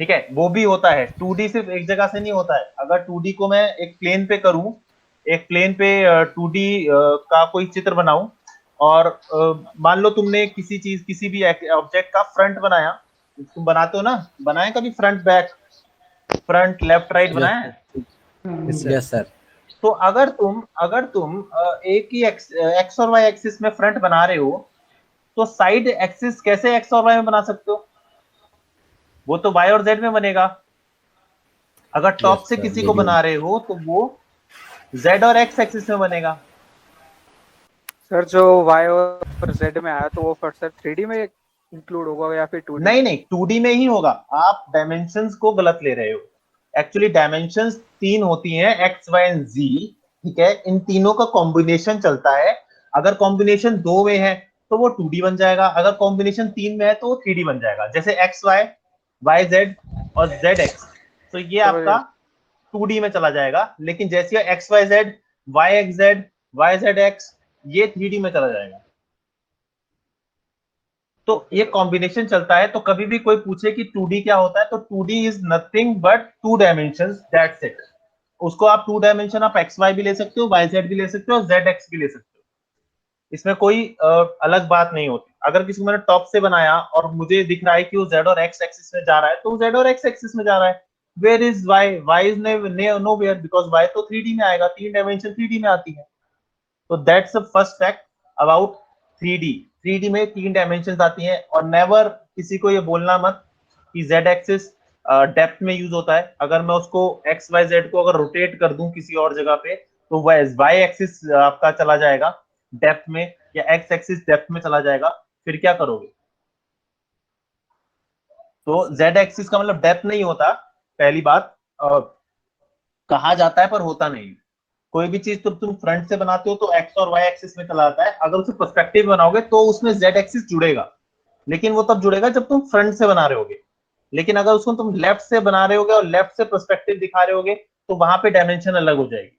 ठीक है, वो भी होता है। 2D सिर्फ एक जगह से नहीं होता है। अगर 2D को मैं एक प्लेन पे करूं, एक प्लेन पे 2D का कोई चित्र बनाऊं, और मान लो तुमने किसी चीज, किसी भी ऑब्जेक्ट का फ्रंट बनाया, तुम बनाते हो ना, बनाए कभी front back, front left right बनाया है? Yes sir. Yes sir. तो अगर तुम एक ही एक्स और वाई एक्सिस में फ्रंट बना रहे हो, तो साइड एक्सिस कैसे एक्स और वाई में बना सकते हो? वो तो वाई और जेड में बनेगा। अगर टॉप यस से सर, किसी ये को भी बना रहे हो तो वो जेड और एक्स एक्सिस में बनेगा। सर जो वाई और जेड में आया तो वो फिर सर 3D में इंक्लूड होगा या फिर 2D? नहीं नहीं, 2D में ही होगा। आप डायमेंशंस को गलत ले रहे हो। एक्चुअली डायमेंशंस तीन होती हैं, एक्स वाई एंड जी। ठीक है, इन तीनों का कॉम्बिनेशन चलता है। अगर कॉम्बिनेशन दो में है तो वो 2D बन जाएगा, अगर कॉम्बिनेशन तीन में है तो वो 3D बन जाएगा। जैसे एक्स वाई, वाई जेड और जेड एक्स, तो ये तो आपका 2D में चला जाएगा। लेकिन जैसे X Y Z, Y X Z, Y Z X, ये 3D में चला जाएगा। तो ओके ये सर। कॉम्बिनेशन चलता है। तो कभी भी कोई पूछे कि 2D क्या होता है, तो 2D is nothing but two dimension, that's it. उसको आप टू डायमेंशन, आप एक्स वाई भी ले सकते हो, वाई जेड भी ले सकते हो, जेड एक्स भी ले सकते हो। इसमें कोई अलग बात नहीं होती। अगर किसी को मैंने टॉप से बनाया और मुझे दिख रहा है कि वो जेड और एक्स एक्सिस में जा रहा है, तो जेड और एक्स एक्सिस में जा रहा है। Where is Y? Y is nowhere, because Y तो 3D में आएगा, तीन डायमेंशन 3D में आती है। तो that's the first fact about 3D। 3D में तीन डायमेंशन आती हैं। और नेवर किसी को ये बोलना मत कि जेड एक्सिस डेप्थ में यूज होता है। अगर मैं उसको एक्स वाई जेड को अगर रोटेट कर दूं किसी और जगह पे, तो वाई एक्सिस आपका चला जाएगा डेप्थ में, या एक्स एक्सिस डेप्थ में चला जाएगा। फिर क्या करोगे? तो जेड एक्सिस का मतलब डेप्थ नहीं होता, पहली बात। कहा जाता है पर होता नहीं। कोई भी चीज तो तुम फ्रंट से बनाते हो तो एक्स और वाई एक्सिस में चला जाता है। अगर उसे पर्सपेक्टिव बनाओगे तो उसमें जेड एक्सिस जुड़ेगा, लेकिन वो तब जुड़ेगा जब तुम फ्रंट से बना रहे होगे। लेकिन अगर उसको तुम लेफ्ट से बना रहे होगे और लेफ्ट से पर्सपेक्टिव दिखा रहे होगे, तो वहां पे डायमेंशन अलग हो जाएगी।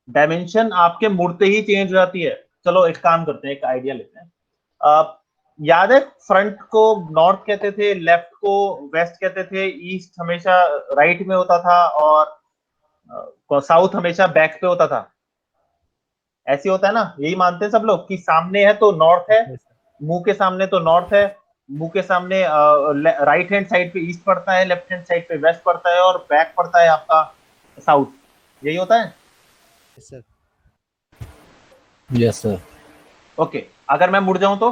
डायमेंशन आपके मुड़ते ही चेंज हो जाती है। चलो एक काम करते हैं, एक आइडिया लेते हैं। आप याद है, फ्रंट को नॉर्थ कहते थे, लेफ्ट को वेस्ट कहते थे, ईस्ट हमेशा राइट में होता था, और साउथ हमेशा बैक पे होता था। ऐसे होता है ना, यही मानते हैं सब लोग कि सामने है तो नॉर्थ है, यस मुंह के सामने तो नॉर्थ है, मुंह के सामने राइट हैंड साइड पे ईस्ट पड़ता है, लेफ्ट हैंड साइड पे वेस्ट पड़ता है, और बैक पड़ता है आपका साउथ। यही होता है। सर। Yes sir. ओके, अगर मैं मुड़ जाऊं तो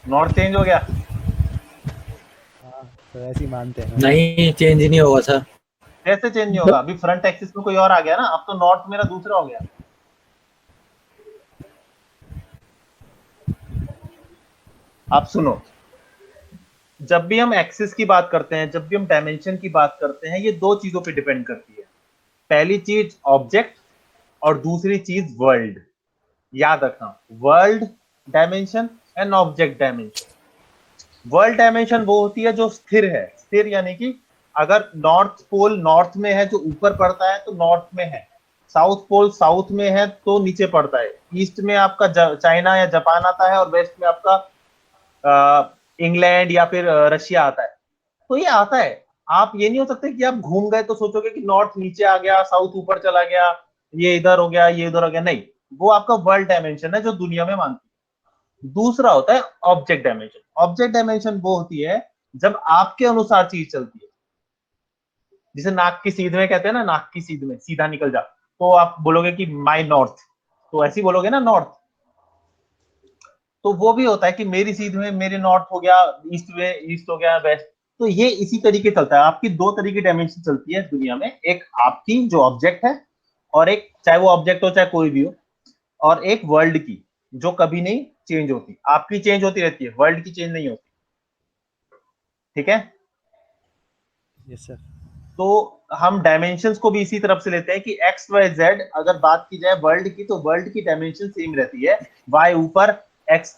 नॉर्थ चेंज हो गया? हाँ, तो ऐसे ही मानते हैं। नहीं, चेंज ही नहीं होगा सर। कैसे चेंज नहीं होगा? अभी फ्रंट एक्सिस में कोई और आ गया ना, अब तो नॉर्थ मेरा दूसरा हो गया। आप सुनो, जब भी हम एक्सिस की बात करते हैं, जब भी हम डायमेंशन की बात करते हैं, ये दो चीजों पे डिपेंड करती है। पहली चीज ऑब्जेक्ट, और दूसरी चीज वर्ल्ड। याद रखना, world dimension and object dimension. World dimension वो होती है जो स्थिर है। स्थिर यानी कि अगर नॉर्थ पोल नॉर्थ में है, जो ऊपर पड़ता है तो नॉर्थ में है। साउथ पोल साउथ में है तो नीचे पड़ता है। ईस्ट में आपका चाइना या जापान आता है, और वेस्ट में आपका इंग्लैंड या फिर रशिया आता है। तो ये आता है। आप ये नहीं हो सकते कि आप घूम गए तो सोचोगे कि नॉर्थ नीचे आ गया, साउथ ऊपर चला गया, ये इधर हो गया, ये उधर हो गया। नहीं, वो आपका वर्ल्ड डायमेंशन है जो दुनिया में मानती है। दूसरा होता है ऑब्जेक्ट डायमेंशन। ऑब्जेक्ट डायमेंशन वो होती है जब आपके अनुसार चीज चलती है। जिसे नाक की सीध में कहते हैं ना, नाक की सीध में सीधा निकल जा, तो आप बोलोगे कि माई नॉर्थ, तो ऐसे ही बोलोगे ना नॉर्थ। तो वो भी होता है कि मेरी सीध में मेरे नॉर्थ हो गया, ईस्ट में ईस्ट हो गया, वेस्ट। तो ये इसी तरीके चलता है। आपकी दो तरीके डायमेंशन चलती है दुनिया में, एक आपकी जो ऑब्जेक्ट है, और एक, चाहे वो ऑब्जेक्ट हो चाहे कोई भी हो, और एक वर्ल्ड की, जो कभी नहीं चेंज होती। आपकी चेंज होती रहती है, वर्ल्ड की चेंज नहीं होती। ठीक है? Yes sir. तो हम डायमेंशंस को भी इसी तरफ से लेते हैं कि एक्स वाई जेड, अगर बात की जाए वर्ल्ड की, तो वर्ल्ड की डायमेंशन सेम रहती है। वाई ऊपर, एक्स,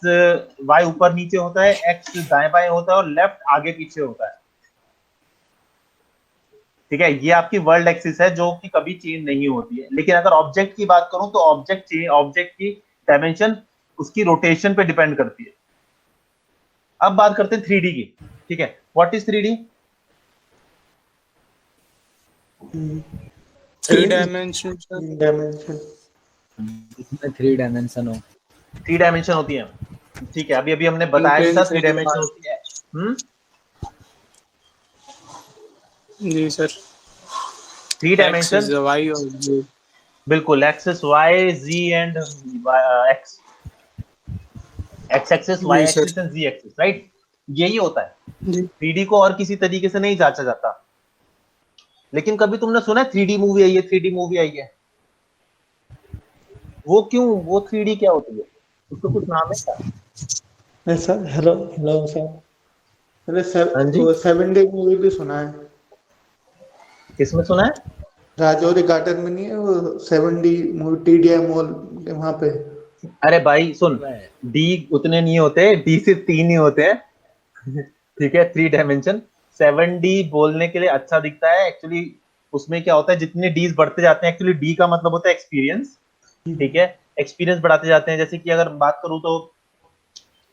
वाई ऊपर नीचे होता है, एक्स दाएं बाएं होता है, और लेफ्ट आगे पीछे होता है। ठीक है, ये आपकी वर्ल्ड एक्सिस है जो कि कभी चेंज नहीं होती है। लेकिन अगर ऑब्जेक्ट की बात करूं तो ऑब्जेक्ट की डायमेंशन उसकी रोटेशन पे डिपेंड करती है। अब बात करते हैं 3D की, ठीक है। What is 3D? 3 dimension sir. Dimension. इसमें 3 डायमेंशन हो। 3 डायमेंशन होती है, ठीक है। अभी अभी हमने बताया भी था 3 डायमेंशन होती है। जी सर। 3 डायमेंशन, वाई और जी। बिल्कुल, axis Y Z and X, X axis Y Z sir. Axis and Z axis, right. यही होता है। जी 3D को और किसी तरीके से नहीं जांचा जाता। लेकिन कभी तुमने सुना है 3D मूवी आई है, 3D मूवी आई है? वो क्यों, वो 3D क्या होती है, उसका कुछ नाम है क्या? नहीं सर, हेलो हेलो सर। अरे सर, हाँ जी, वो 7 डे मूवी भी सुना है। किसमें सुना है? राजौरी गार्डन में नहीं है वो 7 डी मूवी, TDI मॉल वहां पे। अरे भाई सुन, डी उतने नहीं होते, डी सिर्फ 3 ही होते हैं। ठीक है, 3 डायमेंशन। 7D बोलने के लिए अच्छा दिखता है एक्चुअली। उसमें क्या होता है, जितने डीज बढ़ते जाते हैं, एक्चुअली डी का मतलब होता है एक्सपीरियंस, ठीक है। एक्सपीरियंस बढ़ाते जाते हैं। जैसे कि अगर बात करूं तो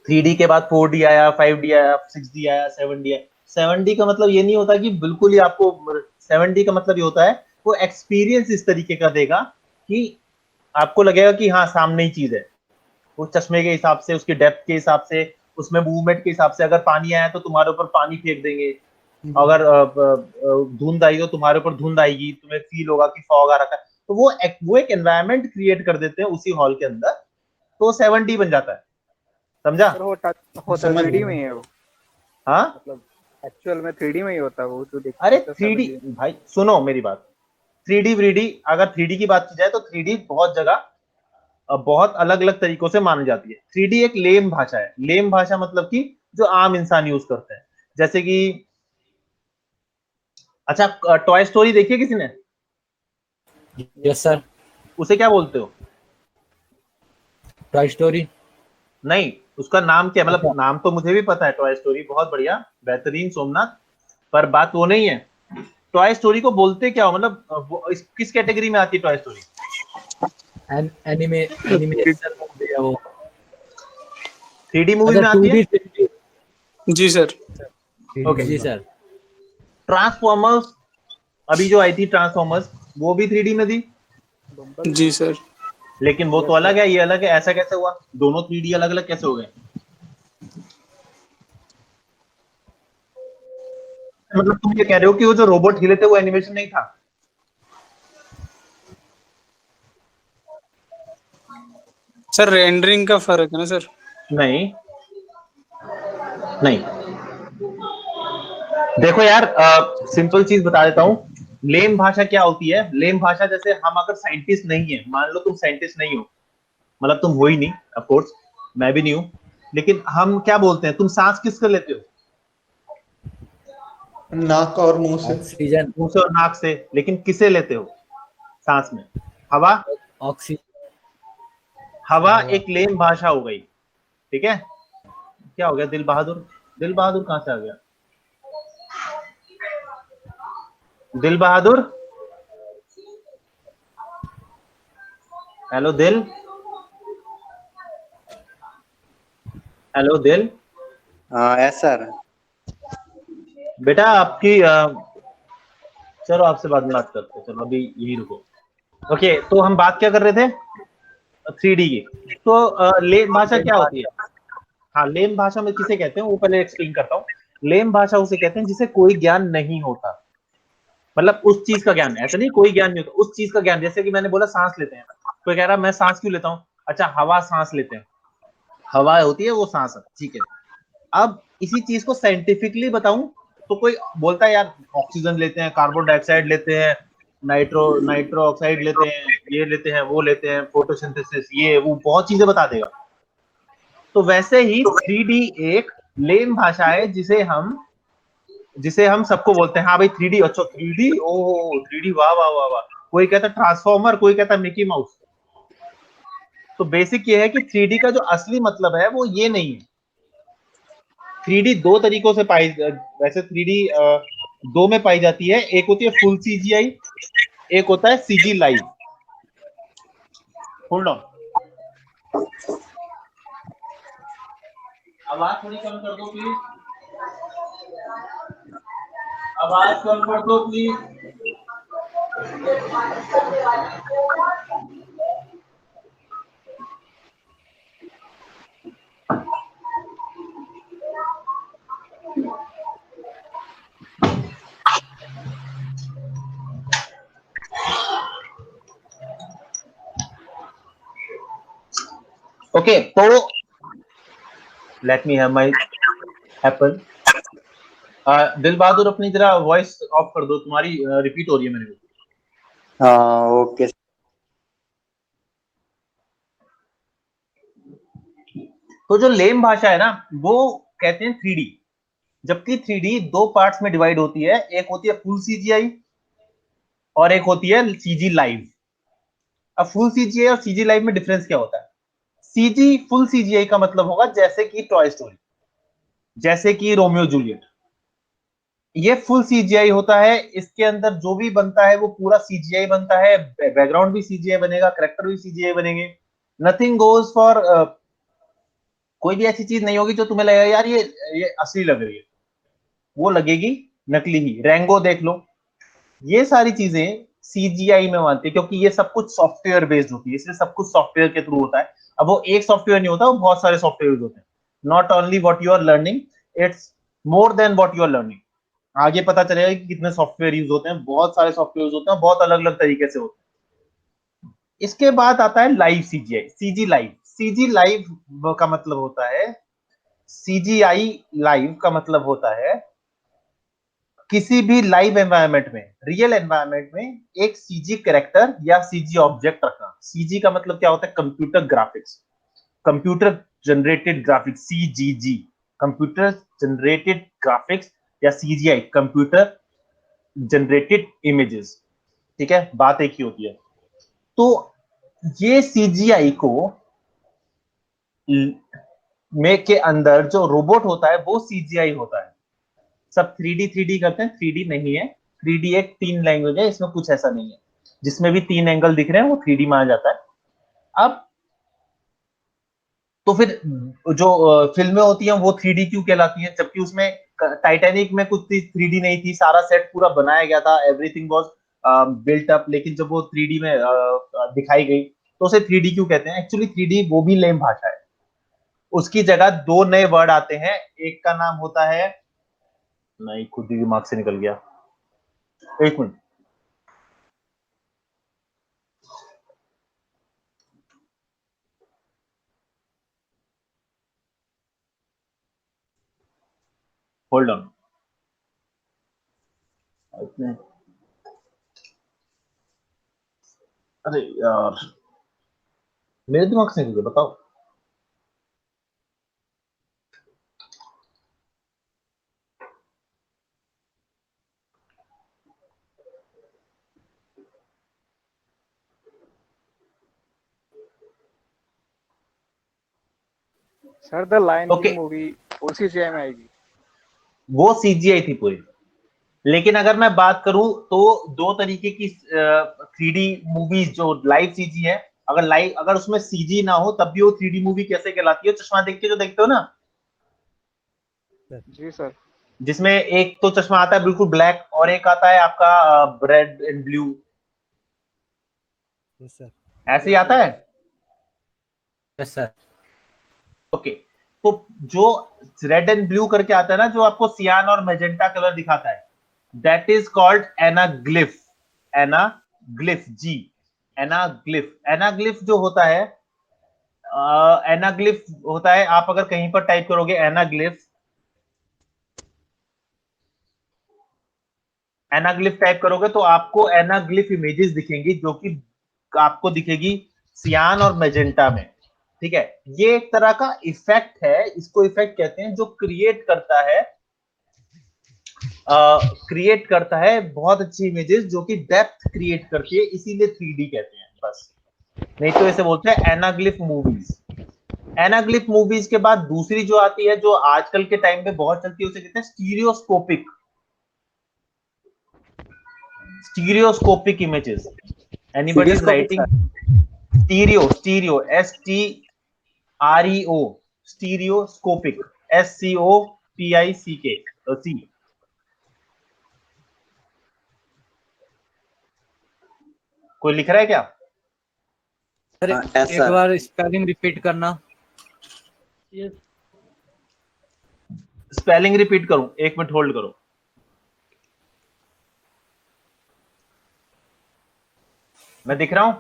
3D के बाद 4D आया, 5D आया, 6D आया, 7D आया। 7D का मतलब ये नहीं होता कि बिल्कुल ही आपको, 7D का मतलब ये होता है वो एक्सपीरियंस इस तरीके का देगा कि आपको लगेगा कि हाँ सामने ही चीज है। वो चश्मे के हिसाब से, उसकी डेप्थ के हिसाब से, उसमें मूवमेंट के हिसाब से, अगर पानी आया तो तुम्हारे ऊपर पानी फेंक देंगे, अगर धुंध आई तो तुम्हारे ऊपर धुंध आएगी, तुम्हें फील होगा कि फॉग आ रखा है। तो वो एक एनवायरनमेंट क्रिएट कर देते हैं उसी हॉल के अंदर, तो 7D बन जाता है। समझा? सर होता समझ 3D गया। में ही है वो, हाँ, मतलब एक्चुअल में 3D में ही होता है वो जो अरे देखते हैं 3D, 7D। भाई सुनो मेरी बात। 3D व्रीडी, अगर 3D की बात की जाए तो 3D बहुत जगह बहुत अलग अलग तरीकों से मानी जाती है। 3D एक लेम भाषा है। लेम भाषा मतलब कि जो आम इंसान यूज करते हैं। जैसे कि, अच्छा, टॉय स्टोरी देखी है किसी ने? Yes sir. उसे क्या बोलते हो? Toy story. नहीं, उसका नाम क्या है? अच्छा, मतलब नाम तो मुझे भी पता है, टॉय स्टोरी बहुत बढ़िया, बेहतरीन सोमनाथ। पर बात वो नहीं है। टॉय स्टोरी को बोलते क्या हो, मतलब किस कैटेगरी में आती है टॉय स्टोरी? एनिमेशन मूवी है वो। 3D मूवी अच्छा, में आती 2D है। 3D। जी सर। ओके, जी सर। ट्रांसफॉर्मर्स, अभी जो आई थी ट्रांसफॉर्मर्स, वो भी 3D में थी। बम्बल जी सर। लेकिन वो तो यस अलग सर। है, ये अलग है, ऐसा कैसे हुआ? दोनों 3D अलग अलग कैसे हो गए? मतलब तुम ये कह रहे हो कि वो जो रोबोट हिले थे वो एनिमेशन नहीं था? सर रेंडरिंग का फर्क है ना सर। नहीं, नहीं, देखो यार, सिंपल चीज बता देता हूँ। लेम भाषा क्या होती है? लेम भाषा, जैसे हम अगर साइंटिस्ट नहीं है, मान लो तुम साइंटिस्ट नहीं हो, मतलब तुम हो ही नहीं, ऑफ कोर्स मैं भी नहीं हूं, लेकिन हम क्या बोलते हैं, तुम सांस किससे लेते हो? नाक और मुंह से। ऑक्सीजन। मुंह से और नाक से, लेकिन किसे लेते हो सांस में? हवा। ऑक्सीजन। हवा हवा। एक लेम भाषा हो गई, ठीक है। क्या हो गया दिल बहादुर? दिल बहादुर कहां से आ गया? दिल बहादुर, हेलो दिल, हेलो दिल। हाँ यस सर। बेटा आपकी चलो आपसे बाद में बात करते हैं, चलो अभी यही रुको। ओके, तो हम बात क्या कर रहे थे? 3D की। तो लेम भाषा क्या होती है? हाँ, लेम भाषा में किसे कहते हैं वो पहले एक्सप्लेन करता हूँ। लेम भाषा उसे कहते हैं जिसे कोई ज्ञान नहीं होता, मतलब उस चीज का ज्ञान, ऐसा नहीं कोई ज्ञान नहीं होता, उस चीज का ज्ञान। जैसे कि मैंने बोला सांस लेते हैं, कोई कह रहा मैं सांस क्यों लेता हूँ? अच्छा, हवा सांस लेते हैं, हवा होती है वो सांस है, ठीक है। अब इसी चीज को साइंटिफिकली बताऊं तो कोई बोलता है यार ऑक्सीजन लेते हैं, कार्बन डाइऑक्साइड लेते हैं, नाइट्रो ऑक्साइड लेते हैं, ये लेते हैं, वो लेते हैं, फोटोसिंथेसिस, ये वो बहुत चीजें बता देगा। तो वैसे ही 3D एक लेम भाषा है जिसे हम सबको बोलते हैं, हाँ भाई 3D, अच्छा 3D, ओ 3D, वाह वाह वाह वाह। कोई कहता ट्रांसफॉर्मर, कोई कहता मिकी माउस। तो बेसिक ये है कि 3D का जो असली मतलब है वो ये नहीं है। 3D दो तरीकों से पाई, वैसे 3D दो में पाई जाती है। एक होती है फुल CGI, एक होता है CG लाइव। होल्ड ऑन, आवाज थोड़ी कम कर दो प्लीज, आवाज कम कर दो प्लीज। ओके तो let me have my Apple. दिल बहादुर अपनी जरा वॉइस ऑफ कर दो, तुम्हारी रिपीट हो रही है मेरे को। ओके। तो जो लेम भाषा है ना वो कहते हैं 3D, जबकि 3D दो पार्ट्स में डिवाइड होती है, एक होती है फुल सीजीआई और एक होती है सीजी लाइव। अब फुल सीजीआई और सीजी लाइव में डिफरेंस क्या होता है? सीजी फुल सीजीआई का मतलब होगा जैसे कि टॉय स्टोरी, जैसे कि रोमियो जूलियट, ये फुल सीजीआई होता है। इसके अंदर जो भी बनता है वो पूरा सीजीआई बनता है, बैकग्राउंड भी सीजीआई बनेगा, करेक्टर भी सीजीआई बनेंगे। नथिंग गोज फॉर, कोई भी ऐसी चीज नहीं होगी जो तुम्हें लगेगा यार ये असली लग रही है, वो लगेगी नकली ही। रैंगो देख लो, ये सारी चीजें सीजीआई में मानती है क्योंकि ये सब कुछ सॉफ्टवेयर बेस्ड होती है, इसलिए सब कुछ सॉफ्टवेयर के थ्रू होता है। अब वो एक सॉफ्टवेयर नहीं होता, वो बहुत सारे सॉफ्टवेयर होते हैं। Not only what you are learning, it's more than what you are learning. आगे पता चलेगा कि कितने सॉफ्टवेयर यूज होते हैं, बहुत सारे सॉफ्टवेयर होते हैं, बहुत अलग अलग तरीके से होते हैं। इसके बाद आता है live CGI, CG live. CG live का मतलब होता है, सीजीआई लाइव का मतलब होता है किसी भी लाइव एनवायरनमेंट में, रियल एनवायरनमेंट में एक सीजी कैरेक्टर या सीजी ऑब्जेक्ट रखना। सीजी का मतलब क्या होता है? Computer graphics, computer generated graphics, सीजीजी, computer generated graphics, या सीजीआई, कंप्यूटर जनरेटेड इमेजेस। ठीक है, बात एक ही होती है। तो ये सीजीआई को में के अंदर जो रोबोट होता है वो सीजीआई होता है। सब 3D करते हैं, 3D नहीं है। 3D एक 3 लैंग्वेज है, इसमें कुछ ऐसा नहीं है। जिसमें भी 3 एंगल दिख रहे हैं वो 3D माना जाता है। अब तो फिर जो फिल्में होती हैं वो 3D क्यों कहलाती हैं? जबकि उसमें टाइटैनिक में कुछ 3D नहीं थी, सारा सेट पूरा बनाया गया था, एवरीथिंग वाज बिल्ट अप, लेकिन जब वो 3D में दिखाई गई तो उसे 3D क्यों कहते हैं? एक्चुअली 3D वो भी लेम भाषा है। उसकी जगह दो नए वर्ड आते हैं, एक का नाम होता है, नहीं खुद ही दिमाग से निकल गया, एक मिनट। Hold on. अरे यार मेरे दिमाग से निकल गया, बताओ। Sir the lion okay, king movie ओसीजीआई में आएगी? वो सीजीआई थी पूरी। लेकिन अगर मैं बात करूं तो दो तरीके की 3D मूवीज जो लाइव सीजी है, अगर उसमें सीजी ना हो तब भी वो 3D मूवी कैसे कहलाती है? चश्मा देख के जो देखते हो ना, जी सर। जिसमें एक तो चश्मा आता है बिल्कुल ब्लैक और एक आता है आपका रेड एंड ब्लू, ऐसे ही आता है। Yes sir. ओके, तो जो रेड एंड ब्लू करके आता है ना, जो आपको सियान और मैजेंटा कलर दिखाता है, दैट इज कॉल्ड एनाग्लिफ। एनाग्लिफ जी, एनाग्लिफ। एनाग्लिफ जो होता है, एनाग्लिफ होता है, आप अगर कहीं पर टाइप करोगे एनाग्लिफ, एनाग्लिफ टाइप करोगे तो आपको एनाग्लिफ इमेजेस दिखेंगी, जो कि आपको दिखेगी सियान और मैजेंटा में। ठीक है, ये एक तरह का इफेक्ट है, इसको इफेक्ट कहते हैं, जो क्रिएट करता है बहुत अच्छी इमेजेस, जो कि डेप्थ क्रिएट करती है, इसीलिए 3D कहते हैं बस। नहीं तो ऐसे बोलते हैं एनाग्लिफ मूवीज। एनाग्लिफ मूवीज के बाद दूसरी जो आती है, जो आजकल के टाइम पे बहुत चलती है, उसे कहते हैं stereoscopic images. Anybody is writing? Stereo, STREO, stereoscopic, SCOPICK सी। कोई लिख रहा है क्या? सर yes, एक sir. बार स्पेलिंग रिपीट करना। स्पेलिंग रिपीट करूं? 1 मिनट होल्ड करो। मैं दिख रहा हूं?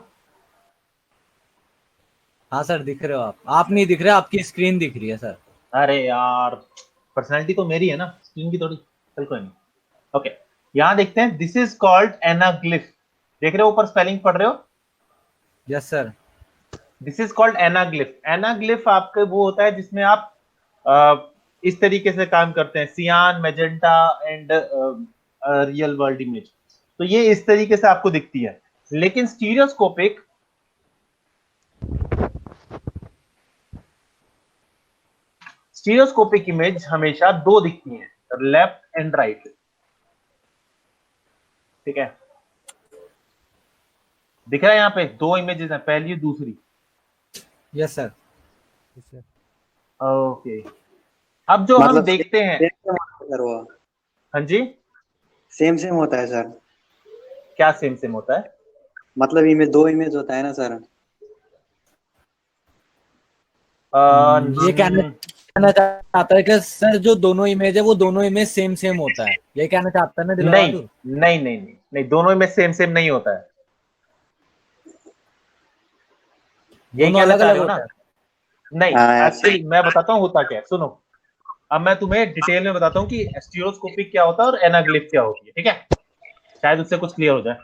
हाँ सर दिख रहे हो आप नहीं दिख रहे, आपकी स्क्रीन दिख रही है सर। अरे यार, पर्सनैलिटी तो मेरी है ना, स्क्रीन की थोड़ी। चल कोई नहीं। ओके, यहां देखते हैं। This is called anaglyph. देख रहे हो ऊपर स्पेलिंग पढ़ रहे हो? Yes sir. This is called anaglyph. Anaglyph आपके वो होता है जिसमें आप इस तरीके से काम करते हैं, सियान, magenta and real world image. तो ये इस तरीके से आपको दिखती है। लेकिन स्टीरियोस्कोपिक इमेज हमेशा दो दिखती हैं, लेफ्ट एंड राइट। ठीक है, दिख रहा है यहाँ पे दो इमेजेस हैं, पहली दूसरी। Yes sir. ओके, अब जो हम मतलब देखते हैं। सेम होता है सर वो। हाँ जी, सेम होता है सर। क्या सेम सेम होता है? मतलब इमेज 2 इमेज होता है ना सर। ये कहना चाहता है कि सर जो दोनों इमेज है वो दोनों इमेज सेम सेम होता है, ये कहना चाहता है ना दिल नहीं बहादुर? नहीं नहीं नहीं नहीं, दोनों में सेम सेम नहीं होता है। यही दोनों कहना अलग चाह अलग रहे हो होता ना? है। नहीं, हाँ yes, एक्चुअली मैं बताता हूँ होता क्या है, सुनो। अब मैं तुम्हें डिटेल में बताता हूँ कि स्टीरियोस्कोपिक क्या होता है और एनाग्लिफ क्या होती है। ठीक है, शायद उससे कुछ क्लियर हो जाए।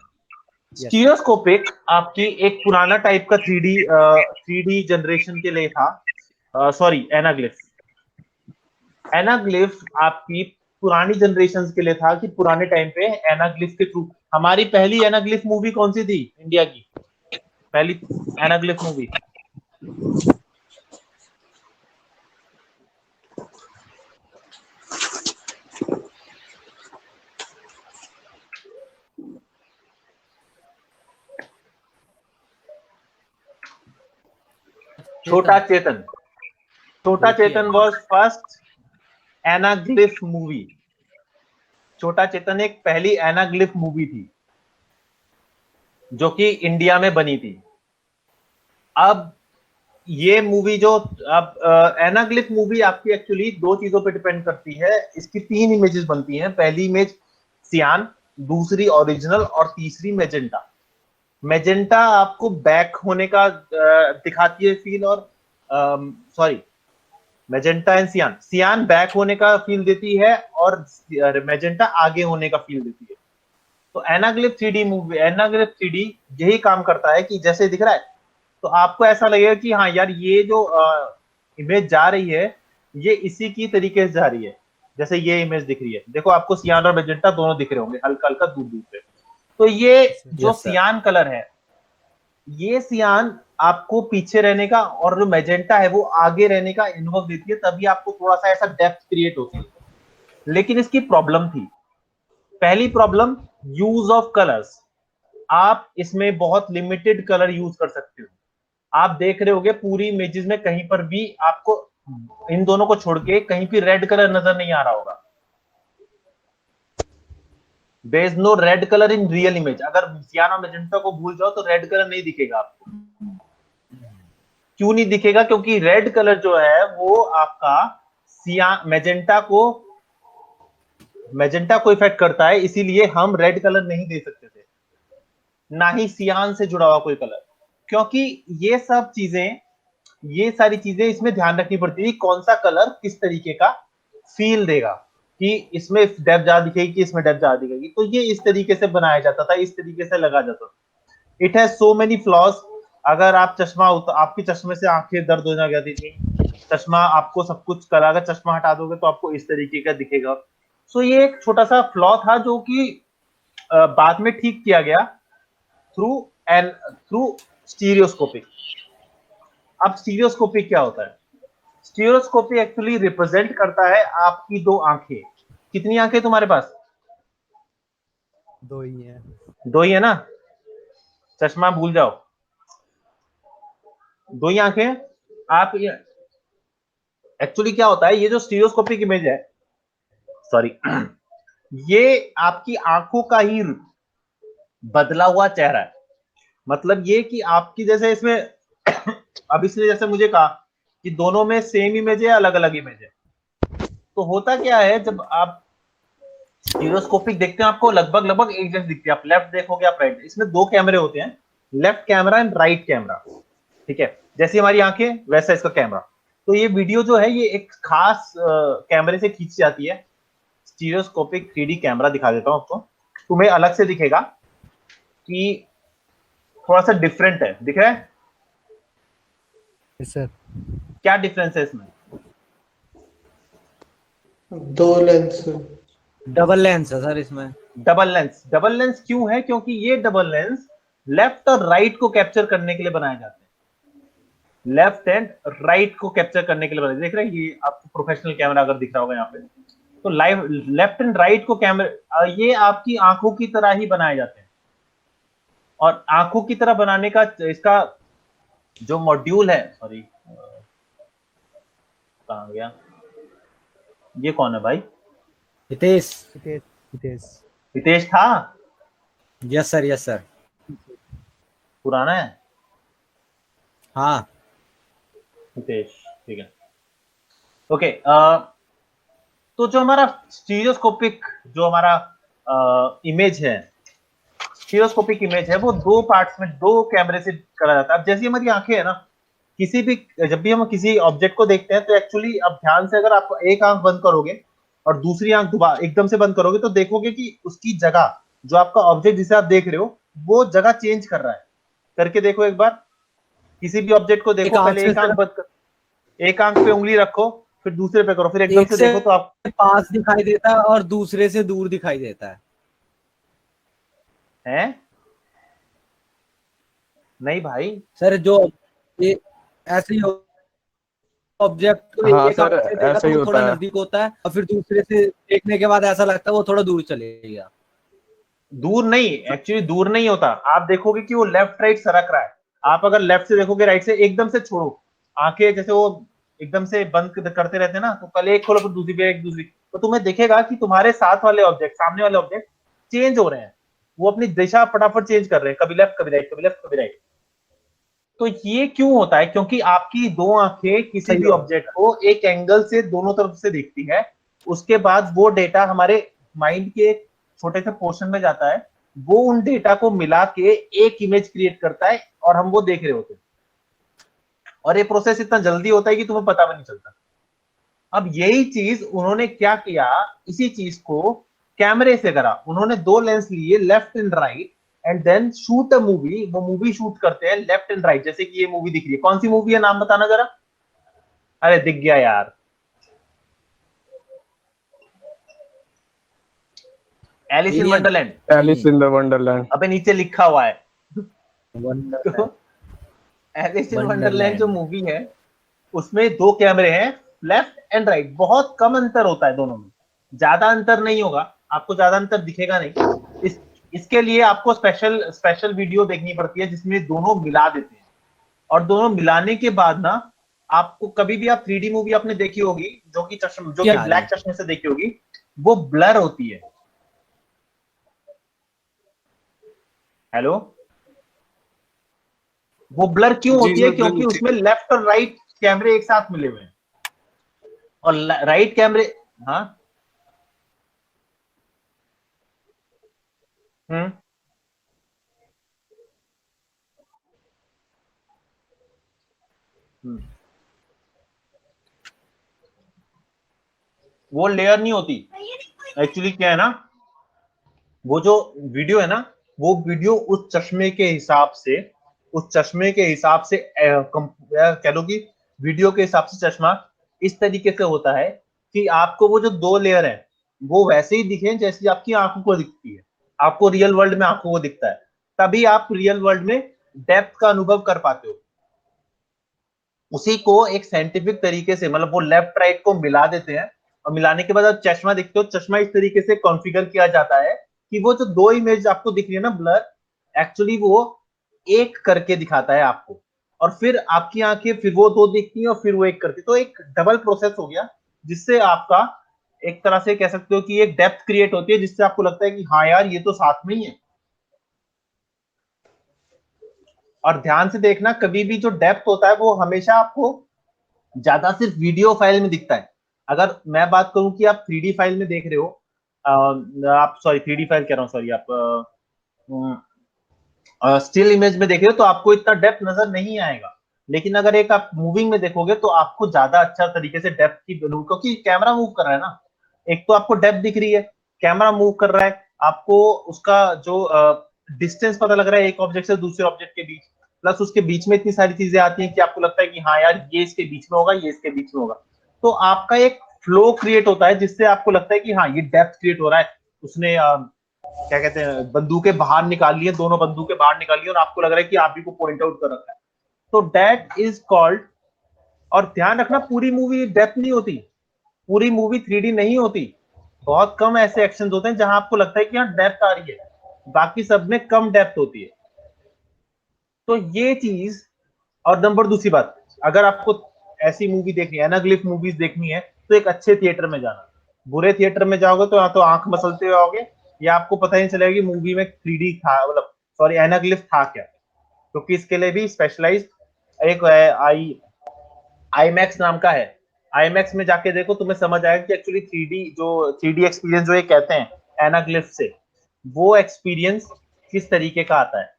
स्टीरियोस्कोपिक आपकी एक पुराना टाइप का 3D जनरेशन के लिए था। सॉरी, एनाग्लिफ। एनाग्लिफ आपकी पुरानी जनरेशन के लिए था कि पुराने टाइम पे एनाग्लिफ के थ्रू। हमारी पहली एनाग्लिफ मूवी कौन सी थी इंडिया की? पहली एनाग्लिफ मूवी छोटा चेतन। छोटा चेतन वॉज फर्स्ट एनाग्लिफ मूवी। छोटा चेतन एक पहली एनाग्लिफ मूवी थी जो कि इंडिया में बनी थी। अब ये मूवी जो अब एनाग्लिफ मूवी आपकी एक्चुअली दो चीजों पे डिपेंड करती है। इसकी 3 इमेजेस बनती हैं। पहली इमेज सियान, दूसरी ओरिजिनल और तीसरी मैजेंटा। मैजेंटा आपको बैक होने का दिखाती है फील, और सॉरी, मैजेंटा एंड सियान, सियान बैक होने का फील देती है और मैजेंटा आगे होने का फील देती है। तो एनाग्लिफ 3D मूवी, एनाग्लिफ 3D यही काम करता है कि जैसे दिख रहा है तो आपको ऐसा लगेगा कि हाँ यार, ये जो इमेज जा रही है ये इसी की तरीके से जा रही है जैसे ये इमेज दिख रही है। देखो, आपको सियान और मैजेंटा दोनों दिख रहे होंगे हल्का हल्का दूर दूर पे। तो ये जो सियान कलर है, ये सियान आपको पीछे रहने का, और जो मैजेंटा है वो आगे रहने का अनुभव देती है, तभी आपको थोड़ा सा ऐसा डेप्थ क्रिएट होती है। लेकिन इसकी प्रॉब्लम थी। पहली प्रॉब्लम, यूज ऑफ कलर्स। आप इसमें बहुत लिमिटेड कलर यूज कर सकते हो। आप देख रहे होगे पूरी इमेजेस में कहीं पर भी आपको इन दोनों को छोड़ के कहीं भी रेड कलर नजर नहीं आ रहा होगा। There is no red colour in real image. अगर सियान और मैजेंटा को भूल जाओ तो रेड कलर नहीं दिखेगा आपको। क्यों नहीं दिखेगा? क्योंकि रेड कलर जो है वो आपका मैजेंटा को इफेक्ट करता है, इसीलिए हम रेड कलर नहीं दे सकते थे, ना ही सियान से जुड़ा हुआ कोई कलर। क्योंकि ये सारी चीजें इसमें ध्यान रखनी पड़ती है, कौन सा कलर किस तरीके का फील देगा, कि इसमें डेप्थ ज्यादा दिखेगी कि इसमें डेप्थ ज्यादा दिखेगी। तो ये इस तरीके से बनाया जाता था, इस तरीके से लगा जाता था। It has so many flaws. अगर आप आपके चश्मे से आंखें दर्द हो जाती थी, चश्मा आपको सब कुछ करा, अगर चश्मा हटा दोगे तो आपको इस तरीके का दिखेगा। सो ये एक छोटा सा फ्लॉ था जो कि बाद में ठीक किया गया थ्रू स्टीरियोस्कोपिक। अब स्टीरियोस्कोपिक क्या होता है? स्टीरियोस्कोपी एक्चुअली रिप्रेजेंट करता है आपकी दो आंखें। कितनी आंखें तुम्हारे पास? दो ही है। दो ही है ना, चश्मा भूल जाओ, दो ही आंखें। आप एक्चुअली क्या होता है, ये जो स्टीरियोस्कोपिक इमेज है, सॉरी, ये आपकी आंखों का ही बदला हुआ चेहरा है। मतलब ये कि आपकी जैसे इसमें अब इसने जैसे मुझे कहा कि दोनों में सेम इमेज है, अलग अलग इमेज है, तो होता क्या है जब आप स्टीरियोस्कोपिक देखते हैं आपको लगभग लगभग एक जैसी दिखती है। आप लेफ्ट देखोगे, आप राइट, इसमें दो कैमरे होते हैं, left camera and right camera, ठीक है। जैसी हमारी आंखें वैसा इसका कैमरा। तो ये वीडियो जो है ये एक खास कैमरे से खींच जाती है, स्टीरियोस्कोपिक 3D कैमरा। दिखा देता हूं आपको, तुम्हें अलग से दिखेगा कि थोड़ा सा डिफरेंट है, दिख रहा है सर? क्या डिफरेंस है इसमें? दो लेंस। डबल लेंस है सर इसमें। Double lens. डबल लेंस क्यों है? क्योंकि ये डबल लेंस लेफ्ट और राइट को कैप्चर करने के लिए बनाए जाते हैं। लेफ्ट एंड राइट को कैप्चर करने के लिए बनाए। देख रहे हैं ये आपको प्रोफेशनल कैमरा अगर दिख रहा होगा यहाँ पे, तो लाइव लेफ्ट एंड राइट को कैमरा, ये आपकी आंखों की तरह ही बनाए जाते हैं। और आंखों की तरह बनाने का इसका जो मॉड्यूल है, सॉरी कहाँ गया, ये कौन है भाई? हितेश। हितेश था? Yes sir, yes sir. पुराना है हाँ। हितेश, ठीक है, ओके। तो जो हमारा स्टीरियोस्कोपिक जो हमारा इमेज है, स्टीरियोस्कोपिक इमेज है, वो दो पार्ट्स में, दो कैमरे से करा जाता है। अब जैसी हमारी आंखें है ना, किसी भी, जब भी हम किसी ऑब्जेक्ट को देखते हैं तो एक्चुअली अब ध्यान से अगर आप एक आंख बंद करोगे और दूसरी आंख दोबारा एकदम से बंद करोगे तो देखोगे कि उसकी जगह, जो आपका ऑब्जेक्ट जिसे आप देख रहे हो, वो जगह चेंज कर रहा है। करके देखो एक बार, किसी भी ऑब्जेक्ट को देखो, पहले एक आंख बंद कर, एक आंख पे उंगली रखो, फिर दूसरे पे करो, फिर एकदम से देखो तो आप पास दिखाई देता है और दूसरे से दूर दिखाई देता है। हैं? नहीं भाई सर जो ये ऐसे ही ऑब्जेक्ट को हाँ एक सर, आंख से देखा ऐसा तो ही वो थोड़ा होता है। नजदीक होता है और फिर दूसरे से देखने के बाद ऐसा लगता है वो थोड़ा दूर चले गया। दूर नहीं, एक्चुअली दूर नहीं होता। आप देखोगे कि वो लेफ्ट राइट सरक रहा है। आप अगर लेफ्ट से देखोगे, राइट से एकदम से छोड़ो आंखें, जैसे वो एकदम से बंद करते रहते हैं ना, तो पहले एक खोलो फिर दूसरी पे, एक दूसरी, तो तुम्हें दिखेगा कि तुम्हारे साथ वाले ऑब्जेक्ट, सामने वाले ऑब्जेक्ट चेंज हो रहे हैं, वो अपनी दिशा फटाफट चेंज कर रहे हैं, कभी लेफ्ट कभी राइट, कभी लेफ्ट कभी राइट। तो ये क्यों होता है? क्योंकि आपकी दो आंखें किसी भी ऑब्जेक्ट को एक एंगल से दोनों तरफ से देखती है, उसके बाद वो डेटा हमारे माइंड के एक छोटे से पोर्शन में जाता है, वो उन डेटा को मिला के एक इमेज क्रिएट करता है और हम वो देख रहे होते हैं। और ये प्रोसेस इतना जल्दी होता है कि तुम्हें पता भी नहीं चलता। अब यही चीज उन्होंने क्या किया, इसी चीज को कैमरे से करा। उन्होंने दो लेंस लिए, left and right, and then shoot a movie. वो मूवी शूट करते हैं लेफ्ट एंड राइट। जैसे कि ये मूवी दिख रही है, कौन सी मूवी है, नाम बताना जरा। अरे दिख गया यार, Alice in Wonderland. Alice in the Wonderland. अबे नीचे लिखा हुआ है वंडरलैंड। एलिस इन वंडरलैंड जो मूवी है, उसमें दो कैमरे हैं, लेफ्ट एंड राइट। बहुत कम अंतर होता है दोनों में, ज्यादा अंतर नहीं होगा, आपको ज्यादा अंतर दिखेगा नहीं। इसके लिए आपको स्पेशल वीडियो देखनी पड़ती है जिसमें दोनों मिला देते हैं। और दोनों मिलाने के बाद ना, आपको कभी भी आप 3D मूवी आपने देखी होगी जो कि ब्लैक चश्मे से देखी होगी, वो ब्लर होती है। हेलो, वो ब्लर क्यों होती है? क्योंकि उसमें लेफ्ट और राइट कैमरे एक साथ मिले हुए हैं, और राइट कैमरे, हाँ वो लेयर नहीं होती। एक्चुअली क्या है ना, वो जो वीडियो है ना, वो वीडियो उस चश्मे के हिसाब से, कह लो कि वीडियो के हिसाब से चश्मा इस तरीके से होता है कि आपको वो जो दो लेयर है वो वैसे ही दिखे जैसी आपकी आंखों को दिखती है। आपको रियल वर्ल्ड में आंखों को दिखता है, तभी आप रियल वर्ल्ड में डेप्थ का अनुभव कर पाते हो। उसी को एक साइंटिफिक तरीके से, मतलब वो लेफ्ट राइट को मिला देते हैं, और मिलाने के बाद आप चश्मा दिखते हो। चश्मा इस तरीके से कॉन्फ़िगर किया जाता है कि वो जो दो इमेज आपको दिख रही है ना ब्लर, एक्चुअली वो एक करके दिखाता है आपको। और फिर आपकी आंखें फिर वो दो देखती हैं और फिर वो एक करती है। तो एक डबल प्रोसेस हो गया, जिससे आपका एक तरह से कह सकते हो कि एक डेप्थ क्रिएट होती है, जिससे आपको लगता है कि हाँ यार ये तो साथ में ही है। और ध्यान से देखना, कभी भी जो डेप्थ होता है वो हमेशा आपको ज्यादा सिर्फ वीडियो फाइल में दिखता है। अगर मैं बात करूं कि आप 3D फाइल में देख रहे हो, आप सॉरी 3D फाइल कह रहा हूं, सॉरी आप स्टिल इमेज में देख रहे हो तो आपको इतना डेप्थ नजर नहीं आएगा। लेकिन अगर एक आप मूविंग में देखोगे तो आपको ज्यादा अच्छा तरीके से डेप्थ की, क्योंकि कैमरा मूव कर रहा है ना, एक तो आपको डेप्थ दिख रही है, कैमरा मूव कर रहा है, आपको उसका जो डिस्टेंस पता लग रहा है एक ऑब्जेक्ट से दूसरे ऑब्जेक्ट के बीच, प्लस उसके बीच में इतनी सारी चीजें आती हैं कि आपको लगता है कि हाँ यार ये इसके बीच में होगा, ये इसके बीच में होगा। तो आपका एक फ्लो क्रिएट होता है, जिससे आपको लगता है कि हाँ ये डेप्थ क्रिएट हो रहा है। उसने क्या कहते हैं, बंदूकें बाहर निकाल ली है, दोनों बंदूकें बाहर निकाल ली और आपको लग रहा है कि आप ही को पॉइंट आउट कर रखा है। तो दैट इज कॉल्ड, और ध्यान रखना पूरी मूवी डेप्थ नहीं होती, पूरी मूवी 3D नहीं होती। बहुत कम ऐसे एक्शंस होते हैं जहां आपको लगता है कि हाँ डेप्थ आ रही है, बाकी सब में कम डेप्थ होती है। तो ये चीज, और नंबर दूसरी बात, अगर आपको ऐसी मूवी देखनी है, एनाग्लिफ मूवीज देखनी है, तो एक अच्छे थिएटर में जाना। बुरे थिएटर में जाओगे तो या तो आंख मसलते हुए आओगे, या आपको पता ही नहीं चलेगा कि मूवी में 3D था, मतलब सॉरी एनाग्लिफ था क्या। क्योंकि इसके लिए भी स्पेशलाइज्ड एक आई आईमैक्स नाम का है। आईमैक्स में जाके देखो, तुम्हें समझ आएगा कि एक्चुअली 3D जो 3D एक्सपीरियंस जो ये कहते हैं एनाग्लिफ से, वो एक्सपीरियंस किस तरीके का आता है।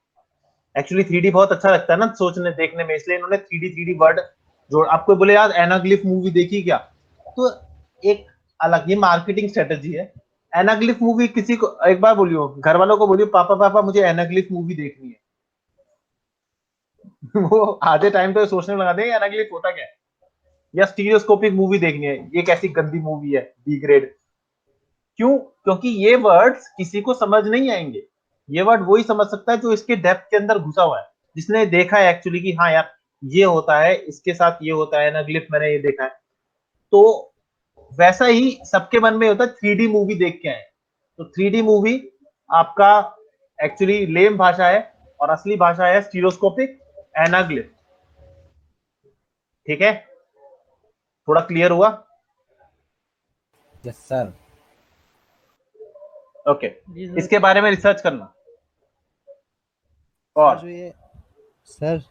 एक्चुअली 3D बहुत अच्छा लगता है ना सोचने देखने में, इसलिए इन्होंने 3D वर्ड जो आपको बोले यार एनाग्लिफ मूवी देखी क्या, तो एक अलग ही मार्केटिंग स्ट्रेटेजी है। एनाग्लिफ मूवी किसी को एक बार बोलियो, घर वालों को बोलियो पापा पापा मुझे एनाग्लिफ मूवी देखनी है वो आधे टाइम तो सोचने लगा देंगे एनाग्लिफ होता क्या है। या स्टीरियोस्कोपिक मूवी देखनी है, ये कैसी गंदी मूवी है, बी ग्रेड। क्यों? क्योंकि ये वर्ड्स किसी को समझ नहीं आएंगे। ये वर्ड वही समझ सकता है जो इसके डेप्थ के अंदर घुसा हुआ है, जिसने देखा है एक्चुअली कि हाँ यार ये होता है, इसके साथ ये होता है, एनाग्लिफ मैंने ये देखा है। तो वैसा ही सबके मन में होता है 3D मूवी देख के आए। तो 3D मूवी आपका एक्चुअली लेम भाषा है, और असली भाषा है स्टीरियोस्कोपिक एनाग्लिफ। ठीक है, थोड़ा क्लियर हुआ? Yes sir. ओके, इसके बारे में रिसर्च करना। सर और जो ये सर